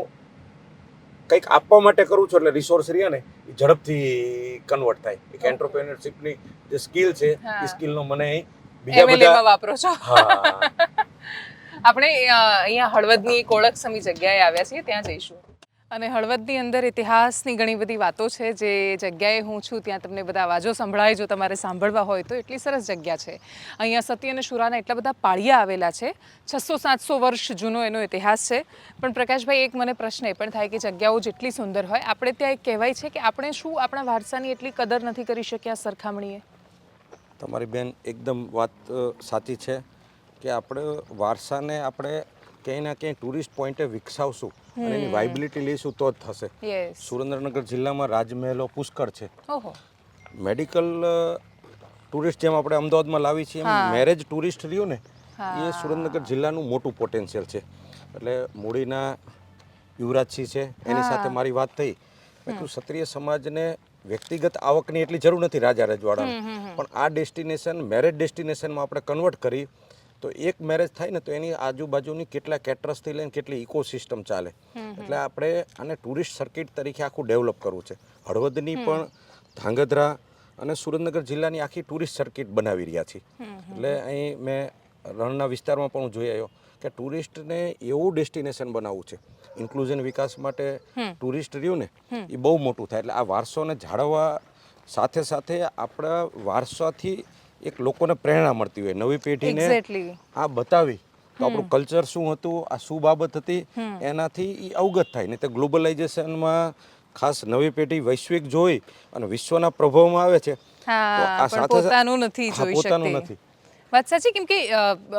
કંઈક આપવા માટે કરું છું, એટલે રિસોર્સ રહ્યા ને એ ઝડપથી કન્વર્ટ થાય. એક એન્ટરપ્રેન્યોરશિપની જે સ્કિલ છે એ સ્કિલનો મને બીજા બધા વાપરો છો. આપણે અહીંયા હળવદની એક ઓળખસમી જગ્યાએ આવ્યા છીએ, ત્યાં જઈશું. અને હળવદની અંદર ઇતિહાસની ઘણી બધી વાતો છે. જે જગ્યાએ હું છું ત્યાં તમને બધા અવાજો સંભળાય, જો તમારે સાંભળવા હોય તો. એટલી સરસ જગ્યા છે. અહીંયા સતી અને શુરાના એટલા બધા પાળિયા આવેલા છે. 600-700 વર્ષ જૂનો એનો ઇતિહાસ છે. પણ પ્રકાશભાઈ, એક મને પ્રશ્ન એ પણ થાય કે જગ્યાઓ જેટલી સુંદર હોય, આપણે ત્યાં એક કહેવાય છે કે આપણે શું આપણા વારસાની એટલી કદર નથી કરી શક્યા સરખામણીએ? તમારી બેન એકદમ વાત સાચી છે કે આપણે વારસાને આપણે ક્યાંય ના ક્યાંય ટુરિસ્ટ પોઈન્ટે વિકસાવશું અને એની વાઇબિલિટી લઈશું તો જ થશે. સુરેન્દ્રનગર જિલ્લામાં રાજમહેલો પુષ્કળ છે. મેડિકલ ટુરિસ્ટ જેમ આપણે અમદાવાદમાં લાવી છીએ, એમ મેરેજ ટુરિસ્ટ રહ્યું ને, એ સુરેન્દ્રનગર જિલ્લાનું મોટું પોટેન્શિયલ છે. એટલે મૂડીના યુવરાજસિંહ છે, એની સાથે મારી વાત થઈ. મેં કીધું ક્ષત્રિય સમાજને વ્યક્તિગત આવકની એટલી જરૂર નથી રાજા રજવાડાની, પણ આ ડેસ્ટિનેશન મેરેજ ડેસ્ટિનેશનમાં આપણે કન્વર્ટ કરી તો એક મેરેજ થાય ને તો એની આજુબાજુની કેટલા કેટરસથી લઈને કેટલી ઇકોસિસ્ટમ ચાલે. એટલે આપણે આને ટુરિસ્ટ સર્કિટ તરીકે આખું ડેવલપ કરવું છે. હળવદની પણ ધાંગધ્રા અને સુરેન્દ્રનગર જિલ્લાની આખી ટુરિસ્ટ સર્કિટ બનાવી રહ્યા છીએ. એટલે અહીં મેં રણના વિસ્તારમાં પણ હું જોઈ આવ્યો કે ટુરિસ્ટને એવું ડેસ્ટિનેશન બનાવવું છે. ઇન્ક્લુઝન વિકાસ માટે ટુરિસ્ટ રહ્યું ને એ બહુ મોટું થાય. એટલે આ વારસોને જાળવવા સાથે સાથે આપણા વારસાથી એક લોકોને પ્રેરણા મળતી હોય, નવી પેઢીને આ બતાવી તો આપણું કલ્ચર શું હતું, આ શું બાબત હતી, એનાથી એ અવગત થાય. નહીં તો ગ્લોબલાઇઝેશનમાં ખાસ નવી પેઢી વૈશ્વિક જોઈ અને વિશ્વના પ્રભાવમાં આવે છે, તો આ સાથે પોતાનું નથી જોઈ શકતી. વાત સાચી, કેમ કે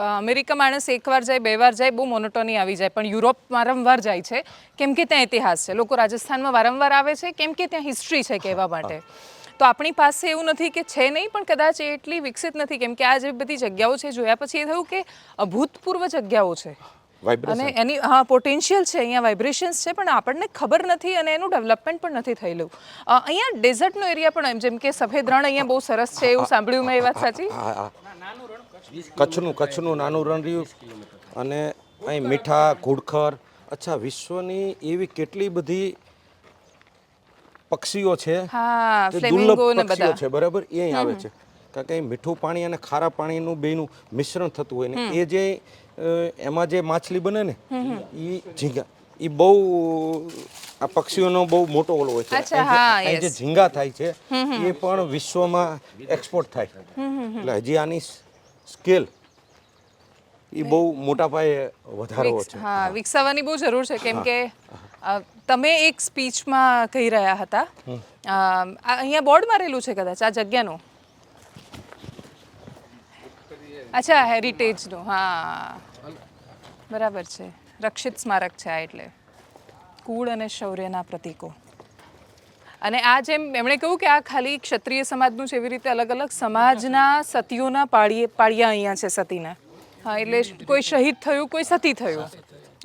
અમેરિકા માણસ એકવાર જાય, 2 વાર જાય, બહુ મોનોટોની આવી જાય. પણ યુરોપ વારંવાર જાય છે કેમ કે ત્યાં ઇતિહાસ છે. લોકો રાજસ્થાનમાં વારંવાર આવે છે કેમ કે ત્યાં હિસ્ટ્રી છે કહેવા માટે. તો આપણી પાસે એવું નથી કે છે નહીં, પણ કદાચ એ એટલી વિકસિત નથી. કેમ કે આ જે બધી જગ્યાઓ છે જોયા પછી એ થયું કે અભૂતપૂર્વ જગ્યાઓ છે. વાઇબ્રેશન અને એની હા પોટેન્શિયલ છે અહીંયા, વાઇબ્રેશન્સ છે, પણ આપણને ખબર નથી અને એનું ડેવલપમેન્ટ પણ નથી થયેલું. અહીંયા ડેઝર્ટનો એરિયા પણ જેમ કે સફેદ રણ અહીંયા બહુ સરસ છે એવું સાંભળ્યું મેં, એ વાત સાચી? કચ્છનું નાનું રણ રહ્યું, અને અહીં મીઠા ઘુડખર, અચ્છા વિશ્વની એવી કેટલી બધી પક્ષીઓ છે, હા, તે ફ્લેમિંગો દુર્લભ ને પક્ષીઓ બધા. છે, બરાબર, એ અહીં આવે છે. કારણ કે અહીં મીઠું પાણી અને ખારા પાણીનું બેનું મિશ્રણ થતું હોય ને, એ જે એમાં જે માછલી બને ને એ ઝીંગા, એ બહુ આ પક્ષીઓનો બહુ મોટો ઓલો હોય છે. અચ્છા, હા, અહીં જે yes. ઝીંગા થાય છે એ પણ વિશ્વમાં એક્સપોર્ટ થાય. એટલે હજી આની સ્કેલ એ બહુ મોટા પાયે વધારો છે. હા, વિકસાવવાની બહુ જરૂર છે, કેમ કે તમે એક સ્પીચમાં કહી રહ્યા હતા, અહીંયા બોર્ડ મારેલું છે કદાચ આ જગ્યાનું. અચ્છા, હેરિટેજનું, હા બરાબર છે, રક્ષિત સ્મારક છે આ, એટલે કુળ અને શૌર્યના પ્રતીકો. અને આ જેમ એમણે કહ્યું કે આ ખાલી ક્ષત્રિય સમાજનું છે, એવી રીતે અલગ અલગ સમાજના સતીઓના પાળિયા અહીંયા છે, સતીના. હા, એટલે કોઈ શહીદ થયું, કોઈ સતી થયું,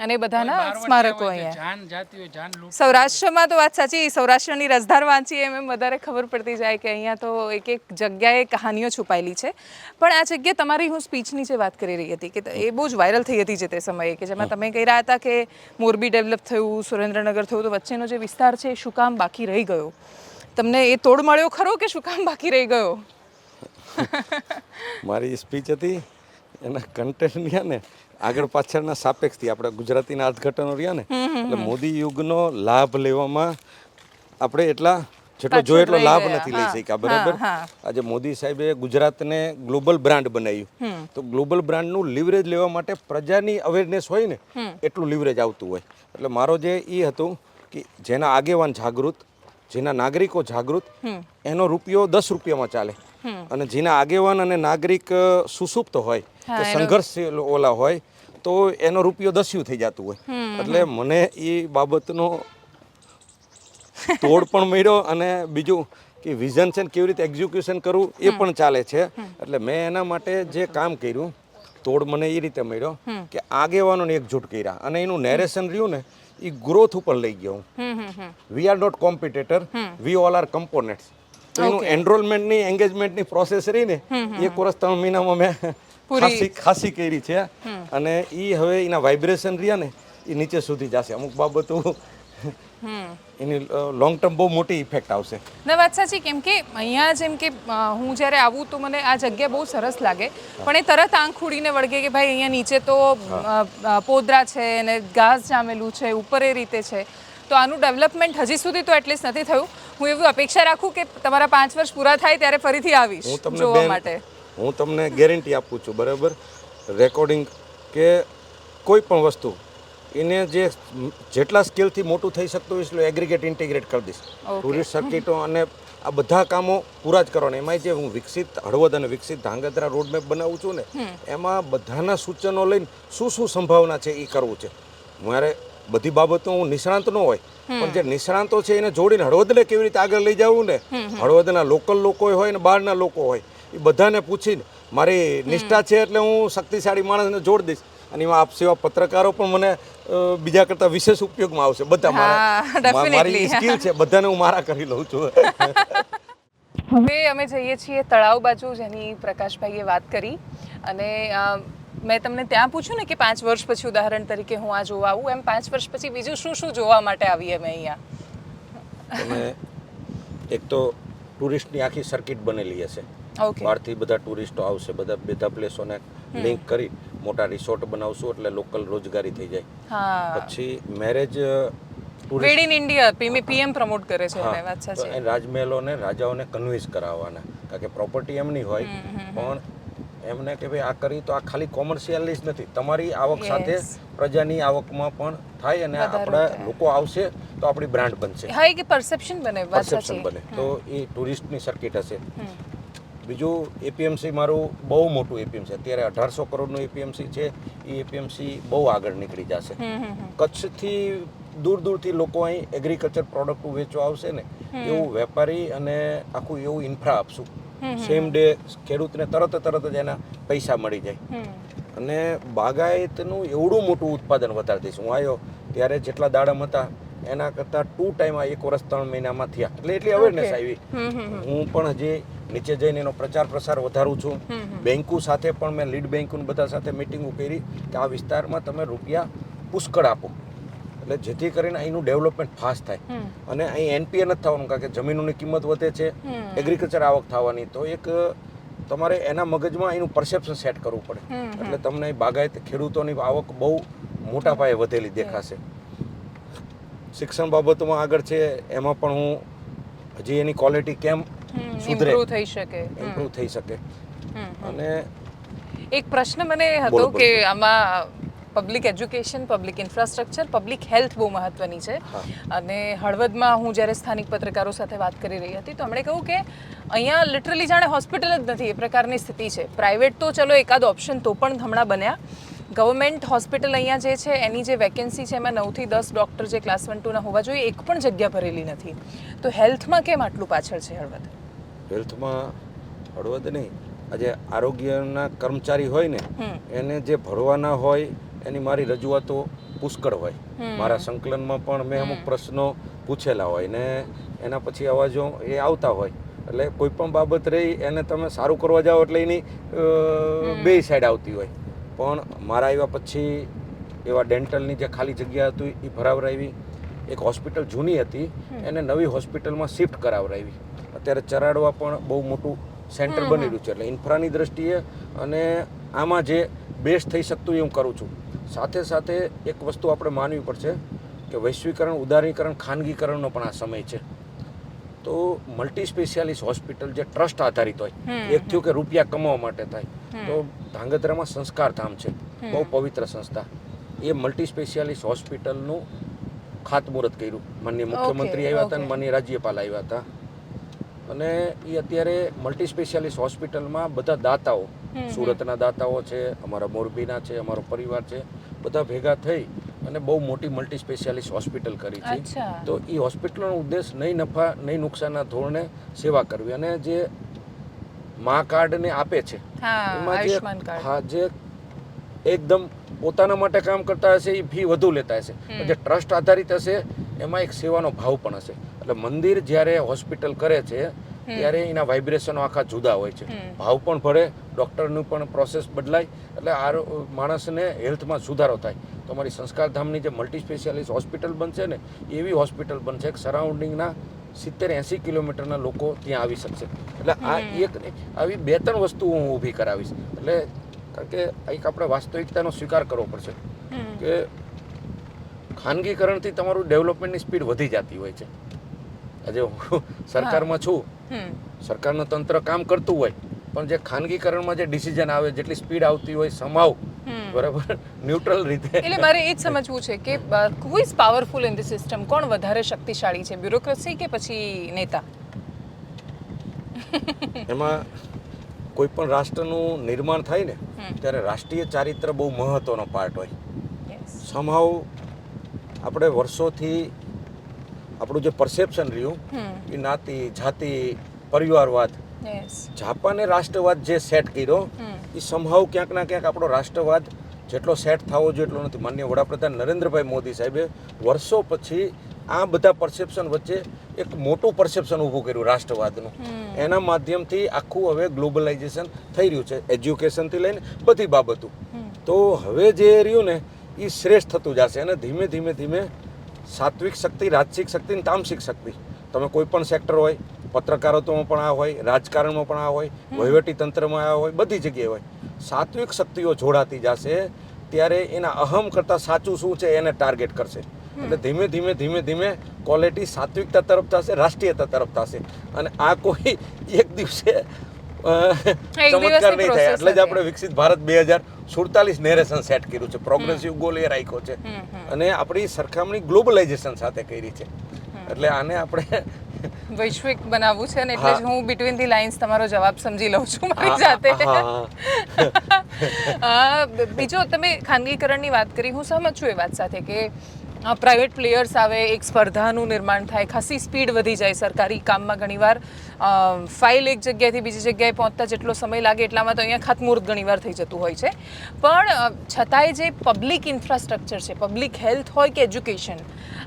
અને એ બધાના સ્મારકો અહીંયા. સૌરાષ્ટ્રમાં તો વાત સાચી, સૌરાષ્ટ્રની રસધાર વાંચીએ એમ વધારે ખબર પડતી જાય કે અહીંયા તો એક એક જગ્યાએ કહાનીઓ છુપાયેલી છે. પણ આ જગ્યા તમારી, હું સ્પીચની જે વાત કરી રહી હતી કે એ બહુ જ વાયરલ થઈ હતી જે તે સમયે, કે જેમાં તમે કહી રહ્યા હતા કે મોરબી ડેવલપ થયું, સુરેન્દ્રનગર થયું, તો વચ્ચેનો જે વિસ્તાર છે એ શું કામ બાકી રહી ગયો? તમને એ તોડ મળ્યો ખરો કે શું કામ બાકી રહી ગયો? મારી સ્પીચ હતી એના કન્ટેન્ટ રહ્યા ને આગળ પાછળના સાપેક્ષથી આપણે ગુજરાતીના અર્થઘટનો રહ્યા ને, એટલે મોદી યુગનો લાભ લેવામાં આપણે એટલા જેટલો જોઈએ એટલો લાભ નથી લઈ શક્યા, બરાબર. આજે મોદી સાહેબે ગુજરાતને ગ્લોબલ બ્રાન્ડ બનાવ્યું, તો ગ્લોબલ બ્રાન્ડનું લિવરેજ લેવા માટે પ્રજાની અવેરનેસ હોય ને એટલું લિવરેજ આવતું હોય. એટલે મારો જે એ હતું કે જેના આગેવાન જાગૃત, જેના નાગરિકો જાગૃત, એનો રૂપિયો 10 રૂપિયામાં ચાલે, અને જેના આગેવાન અને નાગરિક સુસુપ્ત હોય કે સંઘર્ષ ઓલા હોય તો એનો રૂપિયો 10 થઈ જતું હોય. એટલે મને એ બાબતનો તોડ પણ મળ્યો, અને બીજું કે વિઝન છે ને કેવી રીતે એક્ઝિક્યુશન કરવું એ પણ ચાલે છે. એટલે મેં એના માટે જે કામ કર્યું, તોડ મને એ રીતે મળ્યો કે આગેવાનોને એકજૂટ કર્યા, અને એનું નેરેશન રહ્યું ને એ ગ્રોથ ઉપર લઈ ગયો. We are not competitor, we all are components. તો એનું એનરોલમેન્ટની એન્ગેજમેન્ટની પ્રોસેસ રહી ને 1 વર્ષ 3 મહિનામાં મેં ખાસી કરી છે, અને એ હવે એના વાઇબ્રેશન રહ્યા ને એ નીચે સુધી જશે. અમુક બાબતો એની લોંગ ટર્મ બહુ મોટી ઇફેક્ટ આવશે. ના, વાત સાચી, કેમ કે અહીંયા જેમ કે હું જ્યારે આવું તો મને આ જગ્યા બહુ સરસ લાગે, પણ એ તરત આંખ ઉડીને વળગે કે ભાઈ અહીંયા નીચે તો પોદરા છે અને ઘાસ જામેલું છે, ઉપર એ રીતે છે, તો આનું ડેવલપમેન્ટ હજી સુધી તો એટલીસ્ટ નથી થયું. હું એવી અપેક્ષા રાખું કે તમારા 5 વર્ષ પૂરા થાય ત્યારે ફરીથી આવીશ જોવા માટે. હું તમને ગેરંટી આપું છું, બરાબર, રેકોર્ડિંગ કે કોઈ પણ વસ્તુ એને જેટલા સ્કેલથી મોટું થઈ શકતું એટલું એગ્રીગેટ ઇન્ટિગ્રેટ કરી દઈશ. ટુરિસ્ટ સર્કિટો અને આ બધા કામો પૂરા જ કરવાના. એમાં જે હું વિકસિત હળવદ અને વિકસિત ધાંગધ્રા રોડમેપ બનાવું છું ને, એમાં બધાના સૂચનો લઈને શું શું સંભાવના છે એ કરવું છે. મારે બધી બાબતો હું નિષ્ણાંત ન હોય, પણ જે નિષ્ણાંતો છે એને જોડીને હળવદને કેવી રીતે આગળ લઈ જવું ને, હળવદના લોકલ લોકો હોય ને બહારના લોકો હોય, એ બધાને પૂછીને મારી નિષ્ઠા છે એટલે હું શક્તિશાળી માણસને જોડી દઈશ. અને એમાં આપ સેવા પત્રકારો પણ મને બીજા કરતાં વિશેષ ઉપયોગમાં આવશે. બધા મારી સ્કિલ છે, બધાને હું મારા કરી લઉં છું. હવે અમે જઈએ છીએ તળાવ બાજુ, જેની પ્રકાશભાઈએ વાત કરી, અને મેં તમને ત્યાં પૂછ્યું ને કે 5 વર્ષ પછી ઉદાહરણ તરીકે હું આ જોવા આવું, એમ 5 વર્ષ પછી બીજું શું શું જોવા માટે આવીએ અમે અહીંયા? તમે એક તો ટુરિસ્ટની આખી સર્કિટ બનેલી હશે, બહારથી બધા ટુરિસ્ટો આવશે, બધા પ્લેસોને લિંક કરી મોટા રિસોર્ટ બનાવશું એટલે લોકલ રોજગારી થઈ જાય. પછી marriage made in India PM promote કરે છે, વાત સાચી. રાજમહેલોને રાજાઓને કન્વિન્સ કરાવવાના, કારણ કે પ્રોપર્ટી એમની હોય, પણ એમને કે ભાઈ આ કરી તો આ ખાલી કોમર્શિયલ જ નથી, તમારી આવક સાથે પ્રજાની આવકમાં પણ થાય, અને આપણા લોકો આવશે તો આપણી બ્રાન્ડ બનશે. હા, કે પરસેપ્શન બને, પરસેપ્શન બને. તો એ ટુરિસ્ટની સર્કિટ હશે. બીજું એપીએમસી મારું બહુ મોટું એપીએમસી, અત્યારે 1800 કરોડનું એપીએમસી છે. એ એપીએમસી બહુ આગળ નીકળી જશે. કચ્છથી દૂર દૂરથી લોકો અહીં એગ્રીકલ્ચર પ્રોડક્ટ વેચવા આવશે ને, એવું વેપારી અને આખું એવું ઇન્ફ્રા આપશું. સેમ ડે ખેડૂતને તરત જ એના પૈસા મળી જાય. અને બાગાયતનું એવડું મોટું ઉત્પાદન વધારી દઈશ. હું આવ્યો ત્યારે જેટલા દાડમ હતા એના કરતાં 2 ટાઈમ આ 1 વર્ષ 3 મહિનામાં થયા. એટલે એટલી અવેરનેસ આવી. હું પણ હજી નીચે જઈને એનો પ્રચાર પ્રસાર વધારું છું. બેંકો સાથે પણ મેં લીડ બેંકો બધા સાથે મિટિંગો કરી કે આ વિસ્તારમાં તમે રૂપિયા પુષ્કળ આપો, એટલે જેથી કરીને અહીંનું ડેવલપમેન્ટ ફાસ્ટ થાય. અને અહીં એનપીએ નથી થવાનું, કારણ કે જમીનોની કિંમત વધે છે, એગ્રીકલ્ચર આવક થવાની. તો એક તમારે એના મગજમાં એનું પરસેપ્શન સેટ કરવું પડે, એટલે તમને બાગાયત ખેડૂતોની આવક બહુ મોટા પાયે વધેલી દેખાશે. શિક્ષણ બાબતોમાં આગળ છે, એમાં પણ હું હજી એની ક્વોલિટી કેમ સુધરે, ઇમ્પ્રૂવ થઈ શકે. ઇમ્પ્રૂવ થઈ શકે. અને એક પ્રશ્ન મને હતો કે આમાં public education, public infrastructure, public health બહુ મહત્વની છે. અને હળવદમાં હું જ્યારે સ્થાનિક પત્રકારો સાથે વાત કરી રહી હતી તો એમણે કહ્યું કે અહીંયા લિટરલી જાણે હોસ્પિટલ જ નથી એ પ્રકારની સ્થિતિ છે. પ્રાઇવેટ તો ચલો એકાદ ઓપ્શન તો પણ હમણાં બન્યા. ગવર્મેન્ટ હોસ્પિટલ અહીંયા જે છે એની જે વેકેન્સી છે એમાં 9 થી 10 ડૉક્ટર જે ક્લાસ 1 2 ના હોવા જોઈએ, એક પણ જગ્યા ભરેલી નથી. તો હેલ્થમાં કેમ આટલું પાછળ છે હળવદ? હેલ્થમાં હળવદ નહીં, આજે આરોગ્યના કર્મચારી હોય ને એને જે ભરવાના હોય એની મારી રજૂઆતો પુષ્કળ હોય. મારા સંકલનમાં પણ મેં અમુક પ્રશ્નો પૂછેલા હોય ને એના પછી અવાજો એ આવતા હોય. એટલે કોઈ પણ બાબત રહી એને તમે સારું કરવા જાઓ એટલે એની બે સાઈડ આવતી હોય. પણ મારા આવ્યા પછી એવા ડેન્ટલની જે ખાલી જગ્યા હતી એ ભરાવરાવી. એક હોસ્પિટલ જૂની હતી એને નવી હોસ્પિટલમાં શિફ્ટ કરાવરાવી. અત્યારે ચરાડવા પણ બહુ મોટું સેન્ટર બની રહ્યું છે. એટલે ઇન્ફ્રાની દ્રષ્ટિએ અને આમાં જે બેસ્ટ થઈ શકતું એ હું કરું છું. સાથે સાથે એક વસ્તુ આપણે માનવી પડશે કે વૈશ્વિકરણ, ઉદારીકરણ, ખાનગીકરણનો પણ આ સમય છે. તો મલ્ટી સ્પેશિયાલિસ્ટ હોસ્પિટલ જે ટ્રસ્ટ આધારિત હોય, એક થયું કે રૂપિયા કમાવા માટે થાય, તો ધાંગધ્રામાં સંસ્કાર ધામ છે, બહુ પવિત્ર સંસ્થા. એ મલ્ટી સ્પેશિયાલિસ્ટ હોસ્પિટલનું ખાતમુહૂર્ત કર્યું. માનનીય મુખ્યમંત્રી આવ્યા હતા અને માનનીય રાજ્યપાલ આવ્યા હતા. અને એ અત્યારે મલ્ટી સ્પેશિયાલિસ્ટ હોસ્પિટલમાં બધા દાતાઓ, સુરતના દાતાઓ છે, અમારા મોરબીના છે, અમારો પરિવાર છે, બધા ભેગા થઈ અને બહુ મોટી મલ્ટી સ્પેશિયાલિસ્ટ હોસ્પિટલ કરી છે. તો એ હોસ્પિટલનો ઉદ્દેશ નહીં નફા નહીં નુકસાનના ધોરણે સેવા કરવી. અને જે મા કાર્ડને આપે છે એમાં જે એકદમ પોતાના માટે કામ કરતા હશે એ ફી વધુ લેતા હશે, જે ટ્રસ્ટ આધારિત હશે એમાં એક સેવાનો ભાવ પણ હશે. એટલે મંદિર જ્યારે હોસ્પિટલ કરે છે ત્યારે એના વાઇબ્રેશનો આખા જુદા હોય છે. ભાવ પણ ભળે, ડૉક્ટરનું પણ પ્રોસેસ બદલાય, એટલે આ માણસને હેલ્થમાં સુધારો થાય. તો અમારી સંસ્કારધામની જે મલ્ટી સ્પેશિયાલિસ્ટ હોસ્પિટલ બનશે ને એવી હોસ્પિટલ બનશે કે સરાઉન્ડિંગના 70-80 કિલોમીટરના લોકો ત્યાં આવી શકશે. એટલે આ એક આવી 2-3 વસ્તુ હું ઊભી કરાવીશ. એટલે કારણ કે એક આપણે વાસ્તવિકતાનો સ્વીકાર કરવો પડશે કે ખાનગીકરણથી તમારું ડેવલપમેન્ટની સ્પીડ વધી જતી હોય છે. આજે હું સરકારમાં છું, સરકારનું તંત્ર કામ કરતું હોય, પણ જે ખાનગીકરણમાં જે ડિસિઝન આવે, જેટલી સ્પીડ આવતી હોય સમાવ બરાબર ન્યુટ્રલ રીતે. એટલે મારે એ જ સમજવું છે કે who is powerful in the system? કોણ વધારે શક્તિશાળી છે, બ્યુરોક્રેસી કે પછી નેતા? એમાં કોઈ પણ રાષ્ટ્રનું નિર્માણ થાય ને ત્યારે રાષ્ટ્રીય ચારિત્ર બહુ મહત્વનો પાર્ટ હોય. સમહાવ આપણે વર્ષોથી આપણું જે પરસેપ્શન રહ્યું એ નાતી, જાતિ, પરિવારવાદ, જાપાને રાષ્ટ્રવાદ જે સેટ કર્યો એ સમહાવ ક્યાંક ના ક્યાંક આપણો રાષ્ટ્રવાદ જેટલો સેટ થવો જોઈએ એટલો નથી. માનનીય વડાપ્રધાન નરેન્દ્રભાઈ મોદી સાહેબે વર્ષો પછી આ બધા પરસેપ્શન વચ્ચે એક મોટું પરસેપ્શન ઊભું કર્યું રાષ્ટ્રવાદનું. એના માધ્યમથી આખું હવે ગ્લોબલાઇઝેશન થઈ રહ્યું છે, એજ્યુકેશનથી લઈને બધી બાબતો. તો હવે જે રહ્યું ને એ શ્રેષ્ઠ થતું જશે. અને ધીમે ધીમે ધીમે સાત્વિક શક્તિ, રાજસિક શક્તિ અને તામસિક શક્તિ, તમે કોઈ પણ સેક્ટર હોય, પત્રકારત્વમાં પણ આ હોય, રાજકારણમાં પણ આ હોય, વહીવટી તંત્રમાં આ હોય, બધી જગ્યાએ હોય. સાત્વિક શક્તિઓ જોડાતી જશે ત્યારે એના અહમ કરતાં સાચું શું છે એને ટાર્ગેટ કરશે. એટલે ધીમે ધીમે ધીમે ધીમે ક્વોલિટી સાત્વિકતા તરફ થશે, રાષ્ટ્રીયતા તરફ થશે. અને આ કોઈ એક દિવસે ચમત્કાર નહીં થાય. એટલે જ આપણે વિકસિત ભારત 2047 નેરેશન સેટ કર્યું છે, પ્રોગ્રેસિવ ગોલ એ રાખ્યો છે અને આપણી સરખામણી ગ્લોબલાઇઝેશન સાથે કરી છે. એટલે આને આપણે વૈશ્વિક બનાવવું છે ને એટલે જ હું બિટવીન ધી લાઇન્સ તમારો જવાબ સમજી લઉં છું મારી જાતે. બીજો તમે ખાનગીકરણની વાત કરી, હું સહમત છું એ વાત સાથે કે પ્રાઇવેટ પ્લેયર્સ આવે, એક સ્પર્ધાનું નિર્માણ થાય, ખાસી સ્પીડ વધી જાય. સરકારી કામમાં ઘણીવાર ફાઇલ એક જગ્યાએથી બીજી જગ્યાએ પહોંચતા જેટલો સમય લાગે એટલામાં તો અહીંયા ખાતમુહૂર્ત ઘણીવાર થઈ જતું હોય છે. પણ છતાંય જે પબ્લિક ઇન્ફ્રાસ્ટ્રક્ચર છે, પબ્લિક હેલ્થ હોય કે એજ્યુકેશન,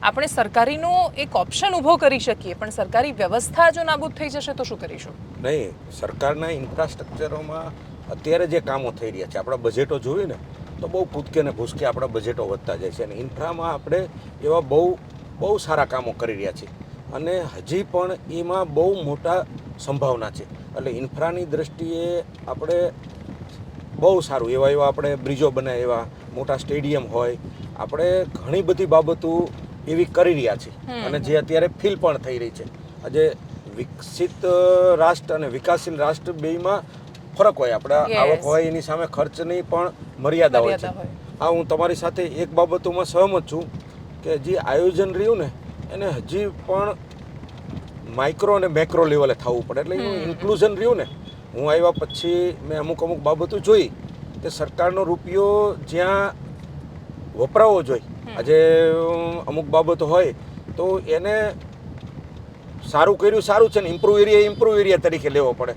આપણે સરકારીનો એક ઓપ્શન ઊભો કરી શકીએ, પણ સરકારી વ્યવસ્થા જો નાબૂદ થઈ જશે તો શું કરીશું? નહીં, સરકારના ઇન્ફ્રાસ્ટ્રક્ચરોમાં અત્યારે જે કામો થઈ રહ્યા છે, આપણા બજેટો જોઈએ ને તો બહુ કૂદકે ને ભૂસકે આપણા બજેટો વધતા જાય છે. અને ઇન્ફ્રામાં આપણે એવા બહુ સારા કામો કરી રહ્યા છીએ અને હજી પણ એમાં બહુ મોટા સંભાવના છે. એટલે ઇન્ફ્રાની દ્રષ્ટિએ આપણે બહુ સારું એવા આપણે બ્રિજો બનાવે, એવા મોટા સ્ટેડિયમ હોય, આપણે ઘણી બધી બાબતો એવી કરી રહ્યા છીએ અને જે અત્યારે ફીલ પણ થઈ રહી છે. આજે વિકસિત રાષ્ટ્ર અને વિકાસશીલ રાષ્ટ્ર બેયમાં ફરક હોય. આપણા આવક હોય એની સામે ખર્ચની પણ મર્યાદા હોય છે. હા, હું તમારી સાથે એક બાબતોમાં સહમત છું કે જે આયોજન રહ્યું ને એને હજી પણ માઇક્રો અને મેક્રો લેવલે થવું પડે. એટલે એનું ઇન્ક્લુઝન રહ્યું ને, હું આવ્યા પછી મેં અમુક બાબતો જોઈ કે સરકારનો રૂપિયો જ્યાં વપરાવો જોઈએ, આજે અમુક બાબતો હોય તો એને સારું કર્યું સારું છે ને ઇમ્પ્રૂવ એરિયા તરીકે લેવો પડે.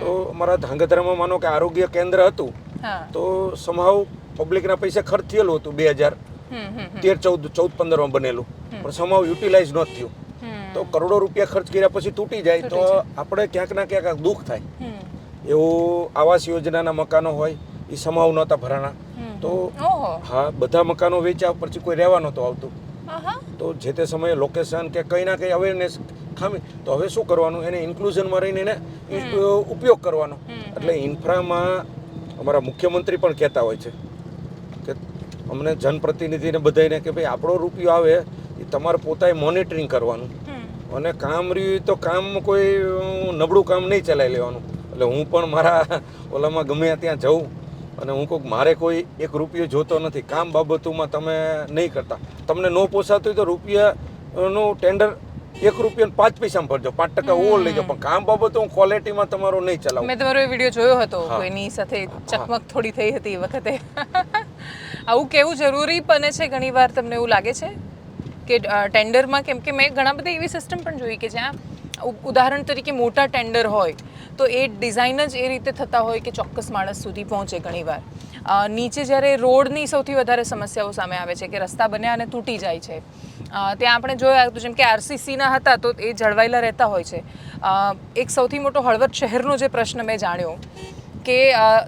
તો અમારા ધાંગધ્રામાં માનો કે આરોગ્ય કેન્દ્ર હતું તો સમહાવ પબ્લિકના પૈસા ખર્ચ થયેલું હતું 2013-14-15 બનેલું, પણ સમહાવ યુટિલાઇઝ નહોતું થયું. તો કરોડો રૂપિયા ખર્ચ કર્યા પછી તૂટી જાય તો આપણે ક્યાંક ના ક્યાંક દુઃખ થાય. એવું આવાસ યોજનાના મકાનો હોય એ સમહાવ નહોતા ભરાણા, તો હા, બધા મકાનો વેચ્યા પછી કોઈ રહેવા નહોતું આવતું. તો જે તે સમયે લોકેશન કે કંઈ ના કંઈ અવેરનેસ ખામી, તો હવે શું કરવાનું, એને ઇન્ક્લુઝનમાં રહીને એને ઉપયોગ કરવાનો. એટલે ઇન્ફ્રામાં અમારા મુખ્યમંત્રી પણ કહેતા હોય છે કે અમને જનપ્રતિનિધિને બધાને કે ભાઈ આપણો રૂપિયો આવે એ તમારે પોતાએ મોનિટરિંગ કરવાનું અને કામ રહ્યું તો કામ કોઈ નબળું કામ નહીં ચલાવી લેવાનું. એટલે હું પણ મારા ઓલામાં ગમે ત્યાં જાઉં અને હું કહું મારે કોઈ એક રૂપિયો જોતો નથી, કામ બાબતોમાં તમે નહીં કરતા, તમને ન પોસાતું હોય તો રૂપિયાનું ટેન્ડર 1 રૂપિયા 5 પૈસામાં ભરજો, 5% ઓવર લઈ જાઓ, પણ કામ બાબતો હું ક્વોલિટીમાં તમારો નહીં ચલાવું. મેં તમારો એ વિડીયો જોયો હતો, કોઈની સાથે ચકમક થોડી થઈ હતી એ વખતે. આવું કેવું જરૂરી બને છે ઘણીવાર, તમને એવું લાગે છે કે ટેન્ડરમાં? કેમ કે મેં ઘણા બધા એવી સિસ્ટમ પણ જોઈ કે જ્યાં ઉદાહરણ તરીકે મોટા ટેન્ડર હોય તો એ ડિઝાઇન જ એ રીતે થતા હોય કે ચોક્કસ માણસ સુધી પહોંચે. ઘણીવાર નીચે જ્યારે રોડની સૌથી વધારે સમસ્યાઓ સામે આવે છે કે રસ્તા બન્યા અને તૂટી જાય છે, ત્યાં આપણે જોયા તો જેમ કે આરસીસીના હતા તો એ જળવાયેલા રહેતા હોય છે. એક સૌથી મોટો હળવદ શહેરનો જે પ્રશ્ન મેં જાણ્યો કે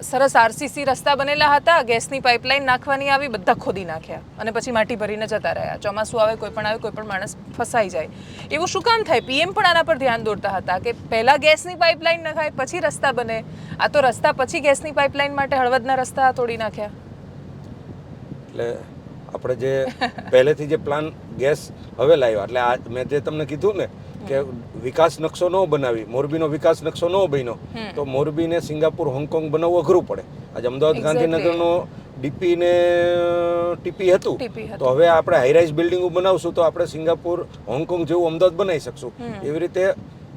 સરસ આરસીસી રસ્તા બનેલા હતા, ગેસની પાઇપલાઇન નાખવાની આવી, બધા ખોદી નાખ્યા અને પછી માટી ભરીને જતા રહ્યા. ચોમાસું આવે, કોઈ પણ માણસ ફસાઈ જાય. એવું શું કામ થાય? પીએમ પણ આના પર ધ્યાન દોરતા હતા કે પહેલાં ગેસની પાઇપલાઇન નખાય પછી રસ્તા બને. આ તો રસ્તા પછી ગેસની પાઇપલાઇન માટે હળવદના રસ્તા તોડી નાખ્યા. એટલે આપણે જે પહેલેથી જે પ્લાન ગેસ હવે લાવ્યા, એટલે આ મેં જે તમને કીધું ને કે વિકાસ નકશો ન બનાવી, મોરબીનો વિકાસ નકશો ન બન્યો તો મોરબીને સિંગાપુર, હોંગકોંગ બનાવવું અઘરું પડે. આજે અમદાવાદ ગાંધીનગરનો ડીપી ને ટીપી હતું, તો હવે આપણે હાઈરાઇઝ બિલ્ડિંગો બનાવશું તો આપણે સિંગાપુર, હોંગકોંગ જેવું અમદાવાદ બનાવી શકશું. એવી રીતે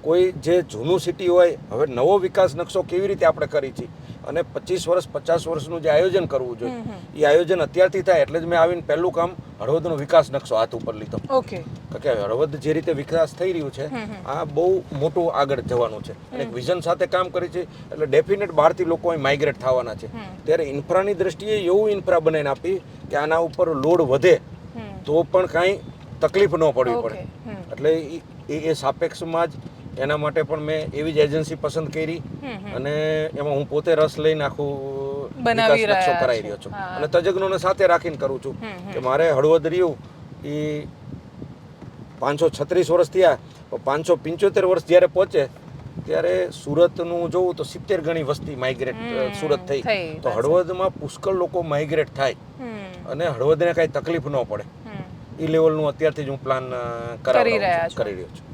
કોઈ જે જૂનું સિટી હોય, હવે નવો વિકાસ નકશો કેવી રીતે આપણે કરી છીએ અને 25 વર્ષ 50 વર્ષનું જે આયોજન કરવું જોઈએ એ આયોજન અત્યારથી થાય. એટલે જ મેં આવીને પહેલું કામ હળવદનો વિકાસ નકશો હાથ ઉપર લીધો. ઓકે, કે હળવદ જે રીતે વિકાસ થઈ રહ્યું છે આ બહુ મોટું આગળ જવાનું છે અને એક વિઝન સાથે કામ કરી છે. એટલે ડેફિનેટ બહારથી લોકો અહીં માઇગ્રેટ થવાના છે. ત્યારે ઇન્ફ્રાની દ્રષ્ટિએ એવું ઇન્ફ્રા બનાવીને આપી કે આના ઉપર લોડ વધે તો પણ કાંઈ તકલીફ ન પડવી પડે. એટલે એ સાપેક્ષમાં જ એના માટે પણ મેં એવી જ એજન્સી પસંદ કરી અને એમાં હું પોતે રસ લઈને આખું વિકાસ નકશો કરાવી રહ્યો છું અને તજજ્ઞોને સાથે રાખીને કરું છું કે મારે હળવદ રહ્યું એ 536 વર્ષ થયા, 575 વર્ષ જ્યારે પહોંચે ત્યારે સુરતનું જોવું તો 70 ગણી વસ્તી માઇગ્રેટ સુરત થઈ. તો હળવદમાં પુષ્કળ લોકો માઇગ્રેટ થાય અને હળવદને કાંઈ તકલીફ ન પડે એ લેવલનું અત્યારથી જ હું પ્લાન કરી રહ્યો છું.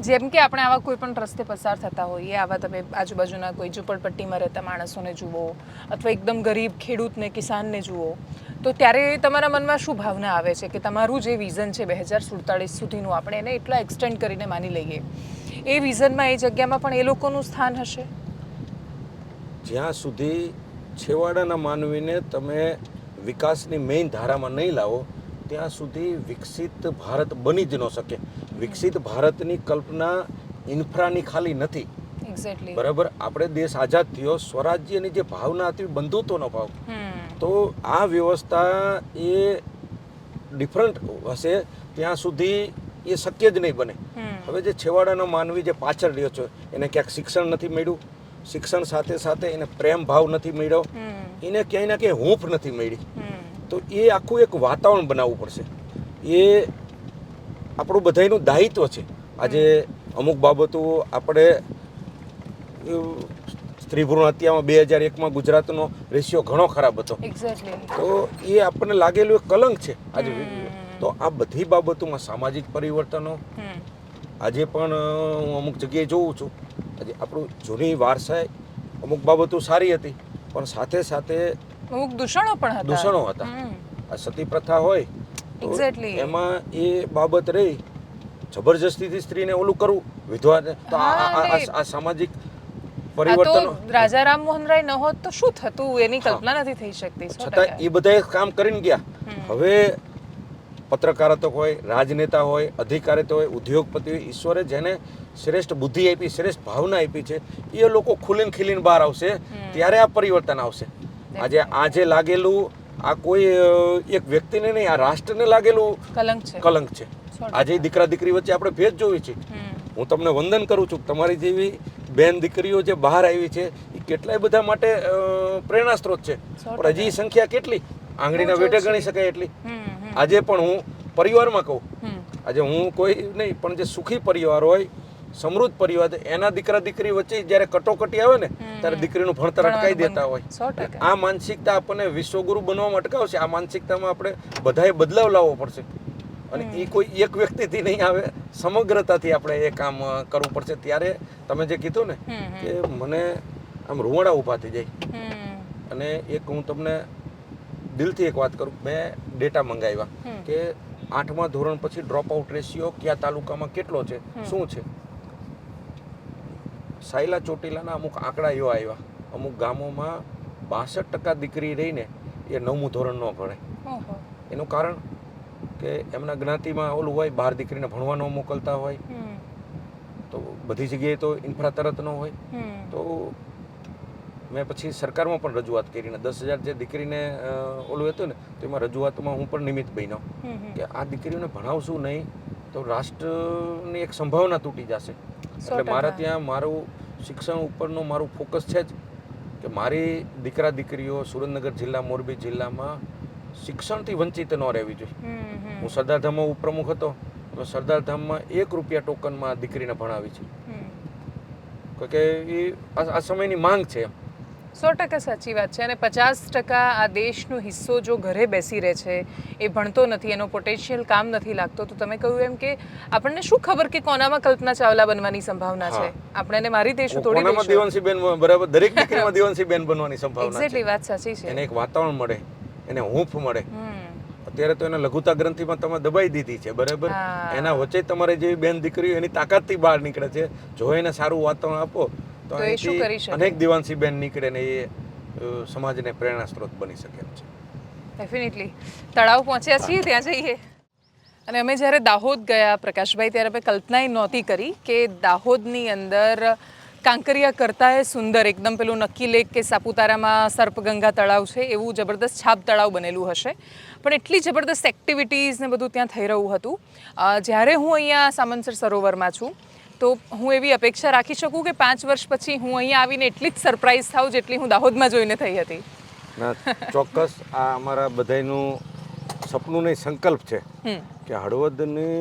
જેમ કે આપણે આવા કોઈ પણ રસ્તે પસાર થતા હોઈએ, આવા તમે આજુબાજુના કોઈ ઝૂંપડપટ્ટીમાં રહેતા માણસોને જુઓ અથવા એકદમ ગરીબ ખેડૂતને, કિસાનને જુઓ, તો ત્યારે તમારા મનમાં શું ભાવના આવે છે કે તમારું જે વિઝન છે 2047 સુધીનું, આપણે એને એટલા એક્સટેન્ડ કરીને માની લઈએ, એ વિઝનમાં એ જગ્યામાં પણ એ લોકોનું સ્થાન હશે? જ્યાં સુધી છેવાડાના માનવીને તમે વિકાસની મેઇન ધારામાં નહીં લાવો ત્યાં સુધી વિકસિત ભારત બની જ ન શકે. વિકસિત ભારતની કલ્પના ઇન્ફ્રાની ખાલી નથી. એક્ઝેક્ટલી. બરાબર, આપણે દેશ આઝાદ થયો, સ્વરાજ્યની જે ભાવના હતી, બંધુત્વનો ભાવ, તો આ વ્યવસ્થા એ ડિફરન્ટ હશે ત્યાં સુધી એ શક્ય જ નહીં બને. હવે જે છેવાડાનો માનવી જે પાછળ રહ્યો છે, એને ક્યાંક શિક્ષણ નથી મળ્યું, શિક્ષણ સાથે સાથે એને પ્રેમ ભાવ નથી મળ્યો, એને ક્યાંય ના ક્યાંય હૂંફ નથી મળી, તો એ આખું એક વાતાવરણ બનાવવું પડશે. એ આપણું બધાયનું દાયિત્વ છે. આજે અમુક બાબતો આપણે સ્ત્રી ભ્રૂણ હત્યામાં 2001માં ગુજરાતનો રેશિયો ઘણો ખરાબ હતો, એક્ઝેક્ટલી. તો એ આપણને લાગેલું એક કલંક છે આજે. તો આ બધી બાબતોમાં સામાજિક પરિવર્તનો આજે પણ હું અમુક જગ્યાએ જોઉં છું. આજે આપણું જૂની વારસાઈ અમુક બાબતો સારી હતી, પણ સાથે સાથે અમુક દૂષણો હતા. આ સતી પ્રથા હોય તો એક્ઝેક્ટલી એમાં એ બાબત રહી, જબરજસ્તીથી સ્ત્રીને ઓલું કરવું, વિધવા, તો આ સામાજિક પરિવર્તન. રાજા રામ મોહન રાય ન હોત તો શું થતું એની કલ્પના નથી થઈ શકતી. છતાં એ બધા કામ કરીને ગયા. હવે પત્રકારત્વ હોય, રાજનેતા હોય, અધિકારીત્વ હોય, ઉદ્યોગપતિ હોય, ઈશ્વરે જેને શ્રેષ્ઠ બુદ્ધિ આપી, શ્રેષ્ઠ ભાવના આપી છે, એ લોકો ખુલીને ખીલીને બહાર આવશે, ત્યારે આ પરિવર્તન આવશે. આજે લાગેલું આ કોઈ એક વ્યક્તિને નહીં, આ રાષ્ટ્રને લાગેલું કલંક છે. આજે દીકરા દીકરી વચ્ચે આપણે ભેદ જોઈ છે. હું તમને વંદન કરું છું, તમારી જેવી બેન દીકરીઓ જે બહાર આવી છે એ કેટલાય બધા માટે પ્રેરણા સ્ત્રોત છે. પણ હજી સંખ્યા કેટલી આંગળીના વેઢે ગણી શકાય એટલી. આજે પણ હું પરિવારમાં કહું, આજે હું કોઈ નહીં, પણ જે સુખી પરિવાર હોય, સમૃદ્ધ પરિવાર, એના દીકરા દીકરી વચ્ચે જ્યારે કટોકટી આવે ને, ત્યારે દીકરીનું ભણતર અટકાવી દેતા હોય. આ માનસિકતા આપણને વિશ્વગુરુ બનવામાં અટકાવશે. આ માનસિકતામાં આપણે બધાએ બદલાવ લાવવો પડશે. અને એ કોઈ એક વ્યક્તિથી નહીં આવે, સમગ્રતાથી આપણે એ કામ કરવું પડશે. ત્યારે તમે જે કીધું ને કે મને આમ રૂવાડા ઊભા થઈ જાય. અને એક હું તમને દિલથી એક વાત કરું, મેં ડેટા મંગાવ્યા કે 8મા ધોરણ પછી ડ્રોપ આઉટ રેશિયો કયા તાલુકામાં કેટલો છે, શું છે. સાયલા ચોટીલાના અમુક આંકડા એવા આવ્યા, અમુક ગામોમાં 62% દીકરી રહીને એ 9મું ધોરણ ન ભણે. એનું કારણ કે એમના જ્ઞાતિમાં ઓલું હોય, બહાર દીકરીને ભણવા ન મોકલતા હોય, તો બધી જગ્યાએ તો ઇન્ફ્રા તરત ન હોય. તો મેં પછી સરકારમાં પણ રજૂઆત કરીને 10,000 જે દીકરીને ઓલું હતું ને, તો એમાં રજૂઆતમાં હું પણ નિમિત્ત બન્યો કે આ દીકરીઓને ભણાવશું નહીં તો રાષ્ટ્રની એક સંભાવના તૂટી જશે. એટલે મારા ત્યાં મારું શિક્ષણ ઉપરનું મારું ફોકસ છે જ કે મારી દીકરા દીકરીઓ સુરેન્દ્રનગર જિલ્લા, મોરબી જિલ્લામાં શિક્ષણથી વંચિત ન રહેવી જોઈએ. હું સરદારધામમાં ઉપપ્રમુખ હતો, અમે સરદારધામમાં ₹1 ટોકનમાં દીકરીને ભણાવી છે, કે એ આ સમયની માંગ છે. 100% સાચી વાત છે. અને 50% આ દેશનો હિસ્સો જો ઘરે બેસી રહે છે, એ ભણતો નથી, એનો પોટેન્શિયલ કામ નથી લાગતો, તો તમે કહ્યું એમ કે આપણને શું ખબર કે કોનામાં કલ્પના ચાવલા બનવાની સંભાવના છે. આપણે મારી દઈશું થોડી કોનામાં દેવાંશીબેન, બરાબર, દરેક દીકરીમાં દેવાંશીબેન બનવાની સંભાવના છે. એક્ઝેક્ટલી, વાત સાચી છે. એને એક વાતાવરણ મળે, એને હૂંફ મળે. અત્યારે તો એને લઘુતા ગ્રંથિમાં તમે દબાઈ દીધી છે, બરાબર. એના વચ્ચે તમારે જેવી બેન દીકરીઓ એની તાકાતથી બહાર નીકળે છે. જો એને સારું વાતાવરણ આપો તો એ શું કરી શકે. અનેક દેવાંશી બેન નીકળે ને એ સમાજને પ્રેરણા સ્ત્રોત બની શકે એમ છે. ડેફિનેટલી. તળાવ પહોંચ્યા છીએ, ત્યાં જઈએ. અને અમે જ્યારે દાહોદ ગયા પ્રકાશભાઈ, ત્યારે અમે કલ્પના નહોતી કરી કે દાહોદની અંદર કાંકરિયા કરતાં એ સુંદર એકદમ પેલું નક્કી લેક કે સાપુતારામાં સર્પગંગા તળાવ છે એવું જબરદસ્ત છાપ તળાવ બનેલું હશે. પણ એટલી જબરદસ્ત એક્ટિવિટીઝ ને બધું ત્યાં થઈ રહ્યું હતું. જ્યારે હું અહીંયા સામંતસર સરોવરમાં છું, તો હું એવી અપેક્ષા રાખી શકું કે 5 વર્ષ પછી હું અહીંયા આવીને એટલી જ સરપ્રાઈઝ થાઉં જેટલી હું દાહોદમાં જોઈને થઈ હતી. ના, ચોક્કસ આ અમારા બધાયનું સપનું નહીં, સંકલ્પ છે કે હળવદની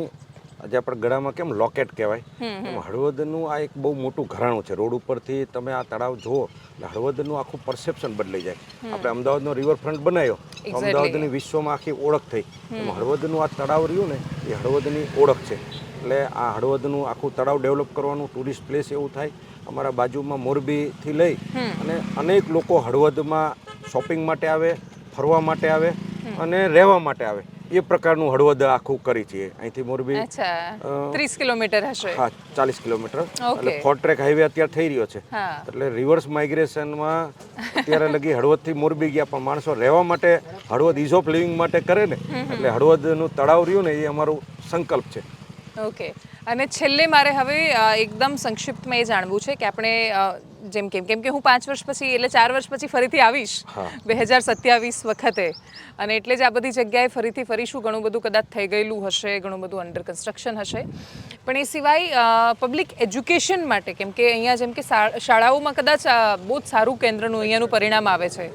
આજે આપણે ગળામાં કેમ લોકેટ કહેવાય, એમ હળવદનું આ એક બહુ મોટું ઘરાણું છે. રોડ ઉપરથી તમે આ તળાવ જુઓ એટલે હળવદનું આખું પરસેપ્શન બદલાઈ જાય. આપણે અમદાવાદનો રિવરફ્રન્ટ બનાવ્યો તો અમદાવાદની વિશ્વમાં આખી ઓળખ થઈ. એમ હળવદનું આ તળાવ રહ્યું ને એ હળવદની ઓળખ છે. એટલે આ હળવદનું આખું તળાવ ડેવલપ કરવાનું ટુરિસ્ટ પ્લેસ એવું થાય. અમારા બાજુમાં મોરબીથી લઈ અને અનેક લોકો હળવદમાં શોપિંગ માટે આવે, ફરવા માટે આવે અને રહેવા માટે આવે. એ પ્રકારનું હળવદ આખું કરી છીએ. અહીંથી મોરબી અચ્છા 30 કિલોમીટર હશે. હા 40 કિલોમીટર. ઓકે. એટલે 4 ટ્રેક હાઈવે અત્યારે થઈ રહ્યો છે. હા. એટલે રિવર્સ માઇગ્રેશનમાં અત્યારે લગી હળવદથી મોરબી ગયા, પણ માણસો રહેવા માટે હળવદ ઇઝ ઓફ લિવિંગ માટે કરે ને, એટલે હળવદનું તળાવ રહ્યું ને એ અમારું સંકલ્પ છે. ઓકે. અને છેલ્લે મારે હવે એકદમ સંક્ષિપ્તમાં એ જાણવું છે કે આપણે જેમ કેમ કે હું 5 વર્ષ પછી એટલે 4 વર્ષ પછી ફરીથી આવીશ 2027 વખતે, અને એટલે જ આ બધી જગ્યાએ ફરીથી ફરીશું. ઘણું બધું કદાચ થઈ ગયેલું હશે, ઘણું બધું અંડર કન્સ્ટ્રક્શન હશે, પણ એ સિવાય પબ્લિક એજ્યુકેશન માટે, કેમ કે અહીંયા જેમ કે શાળાઓમાં કદાચ બહુ જ સારું કેન્દ્રનું અહીંયાનું પરિણામ આવે છે.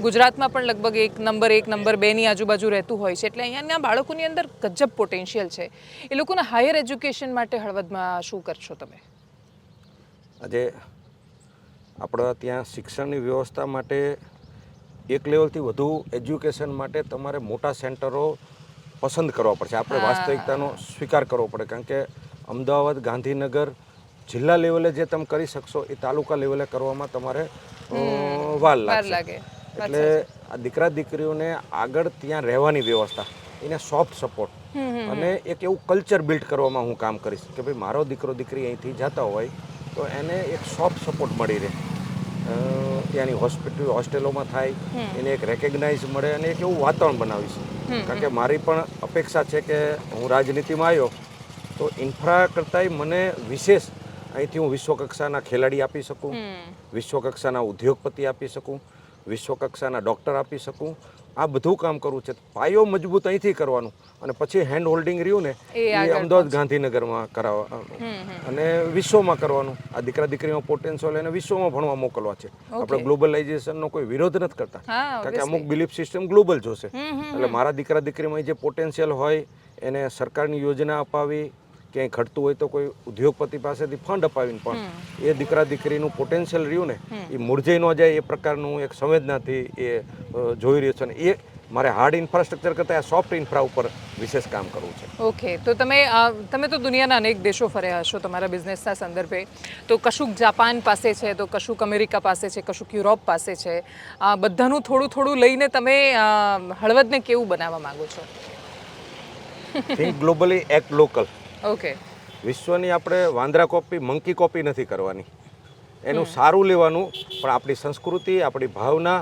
ગુજરાતમાં પણ લગભગ નંબર 1 નંબર 2ની આજુબાજુ રહેતું હોય છે, એટલે અહીંયાના બાળકોની અંદર ગજબ પોટેન્શિયલ છે. એ લોકોના હાયર એજ્યુકેશન માટે હળવદમાં શું કરશો તમે? આજે આપણા ત્યાં શિક્ષણની વ્યવસ્થા માટે એક લેવલથી વધુ એજ્યુકેશન માટે તમારે મોટા સેન્ટરો પસંદ કરવા પડશે. આપણે વાસ્તવિકતાનો સ્વીકાર કરવો પડે, કારણ કે અમદાવાદ, ગાંધીનગર જિલ્લા લેવલે જે તમે કરી શકશો એ તાલુકા લેવલે કરવામાં તમારે વાર લાગે. એટલે આ દીકરા દીકરીઓને આગળ ત્યાં રહેવાની વ્યવસ્થા, એને સોફ્ટ સપોર્ટ અને એક એવું કલ્ચર બિલ્ડ કરવામાં હું કામ કરીશ કે ભાઈ મારો દીકરો દીકરી અહીંથી જતા હોય તો એને એક સોફ્ટ સપોર્ટ મળી રહે. ત્યાંની હોસ્ટેલોમાં થાય, એને એક રેકગ્નાઇઝ મળે અને એક એવું વાતાવરણ બનાવીશ. કારણ કે મારી પણ અપેક્ષા છે કે હું રાજનીતિમાં આવ્યો તો ઇન્ફ્રા કરતાંય મને વિશેષ અહીંથી હું વિશ્વકક્ષાના ખેલાડી આપી શકું, વિશ્વકક્ષાના ઉદ્યોગપતિ આપી શકું, વિશ્વકક્ષાના ડૉક્ટર આપી શકું. આ બધું કામ કરવું છે. પાયો મજબૂત અહીંથી કરવાનું અને પછી હેન્ડ હોલ્ડિંગ રહ્યું ને એ અમદાવાદ, ગાંધીનગરમાં કરાવવાનું અને વિશ્વમાં કરવાનું. આ દીકરા દીકરીમાં પોટેન્શિયલ એને વિશ્વમાં ભણવા મોકલવા છે. આપણે ગ્લોબલાઇઝેશનનો કોઈ વિરોધ નથી કરતા, કારણ કે અમુક બિલીફ સિસ્ટમ ગ્લોબલ જોશે. એટલે મારા દીકરા દીકરીમાં જે પોટેન્શિયલ હોય એને સરકારની યોજના અપાવી, ક્યાંય ઘટતું હોય તો કોઈ ઉદ્યોગપતિ પાસેથી ફંડ અપાવીને પણ એ દીકરા દીકરીનું પોટેન્શિયલ રહ્યું ને એ મૂરઝાઈ ન જાય એ પ્રકારનું એક સંવેદનાથી એ જોઈ રહ્યો છે. અને એ મારે હાર્ડ ઇન્ફ્રાસ્ટ્રક્ચર કરતાં આ સોફ્ટ ઇન્ફ્રા ઉપર વિશેષ કામ કરવું છે. ઓકે. તો તમે તો દુનિયાના અનેક દેશો ફર્યા હશો તમારા બિઝનેસના સંદર્ભે. તો કશુંક જાપાન પાસે છે, તો કશુંક અમેરિકા પાસે છે, કશુંક યુરોપ પાસે છે. બધાનું થોડું થોડું લઈને તમે હળવદને કેવું બનાવવા માંગો છો? Think globally, act local. Okay. વિશ્વની આપણે વાંદરા કોપી, મંકી કોપી નથી કરવાની. એનું સારું લેવાનું, પણ આપણી સંસ્કૃતિ, આપણી ભાવના,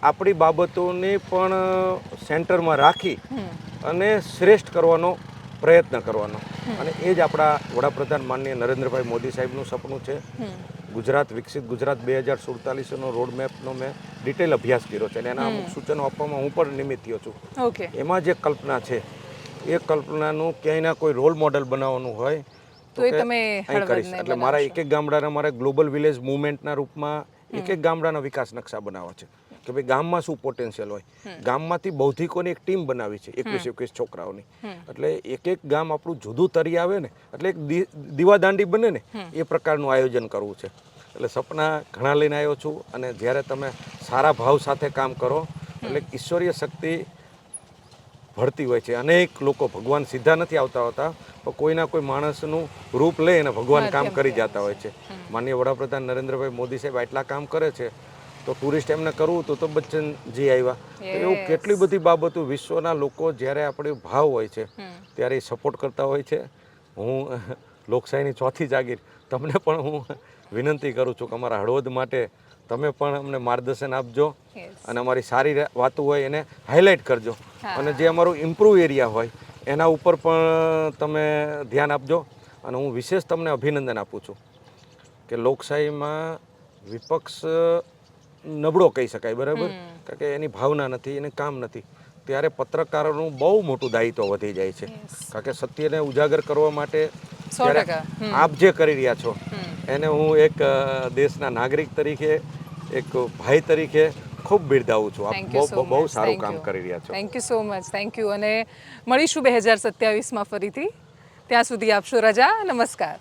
આપણી બાબતોને પણ સેન્ટરમાં રાખી અને શ્રેષ્ઠ કરવાનો પ્રયત્ન કરવાનો. અને એ જ આપણા વડાપ્રધાન માનનીય નરેન્દ્રભાઈ મોદી સાહેબનું સપનું છે. ગુજરાત વિકસિત ગુજરાત 2047નો રોડમેપનો મેં ડિટેલ અભ્યાસ કર્યો છે અને એના અમુક સૂચનો આપવામાં હું પણ નિમિત્ત થયો છું. ઓકે. એમાં જે કલ્પના છે એ કલ્પનાનું ક્યાંયના કોઈ રોલ મોડલ બનાવવાનું હોય તો એ તમે અહીં કરીશ. એટલે મારા એક ગામડાના મારે ગ્લોબલ વિલેજ મુવમેન્ટના રૂપમાં એક ગામડાના વિકાસ નકશા બનાવવા છે કે ભાઈ ગામમાં શું પોટેન્શિયલ હોય. ગામમાંથી બૌદ્ધિકોની એક ટીમ બનાવી છે 21 છોકરાઓની. એટલે એક ગામ આપણું જુદું તરી આવે ને, એટલે એક દીવાદાંડી બને ને એ પ્રકારનું આયોજન કરવું છે. એટલે સપના ઘણા લઈને આવ્યો છું. અને જ્યારે તમે સારા ભાવ સાથે કામ કરો એટલે ઈશ્વરીય શક્તિ ભળતી હોય છે. અનેક લોકો, ભગવાન સીધા નથી આવતા હોતા, પણ કોઈના કોઈ માણસનું રૂપ લઈ અને ભગવાન કામ કરી જતા હોય છે. માનનીય વડાપ્રધાન નરેન્દ્રભાઈ મોદી સાહેબ આટલા કામ કરે છે તો ટુરિસ્ટ એમને કરવું તો બચ્ચનજી આવ્યા. એવું કેટલી બધી બાબતો વિશ્વના લોકો જ્યારે આપણે ભાવ હોય છે ત્યારે એ સપોર્ટ કરતા હોય છે. હું લોકશાહીની ચોથી જાગીર તમને પણ હું વિનંતી કરું છું કે અમારા હળવદ માટે તમે પણ અમને માર્ગદર્શન આપજો અને અમારી સારી વાતો હોય એને હાઇલાઇટ કરજો. અને જે અમારું ઇમ્પ્રૂવ એરિયા હોય એના ઉપર પણ તમે ધ્યાન આપજો. અને હું વિશેષ તમને અભિનંદન આપું છું કે લોકશાહીમાં વિપક્ષ નબળો કહી શકાય, બરાબર, કારણ કે એની ભાવના નથી, એને કામ નથી. ત્યારે પત્રકારોનું બહુ મોટું દાયિત્વ વધી જાય છે, કારણ કે સત્યને ઉજાગર કરવા માટે આપ જે કરી રહ્યા છો એને હું એક દેશના નાગરિક તરીકે, એક ભાઈ તરીકે ખૂબ બિરદાવું છું. આપ બહુ સારું કામ કરી રહ્યા છો. Thank you so much. Thank you. અને મળીશું 2027માં ફરીથી. ત્યાં સુધી આપશો રજા. નમસ્કાર.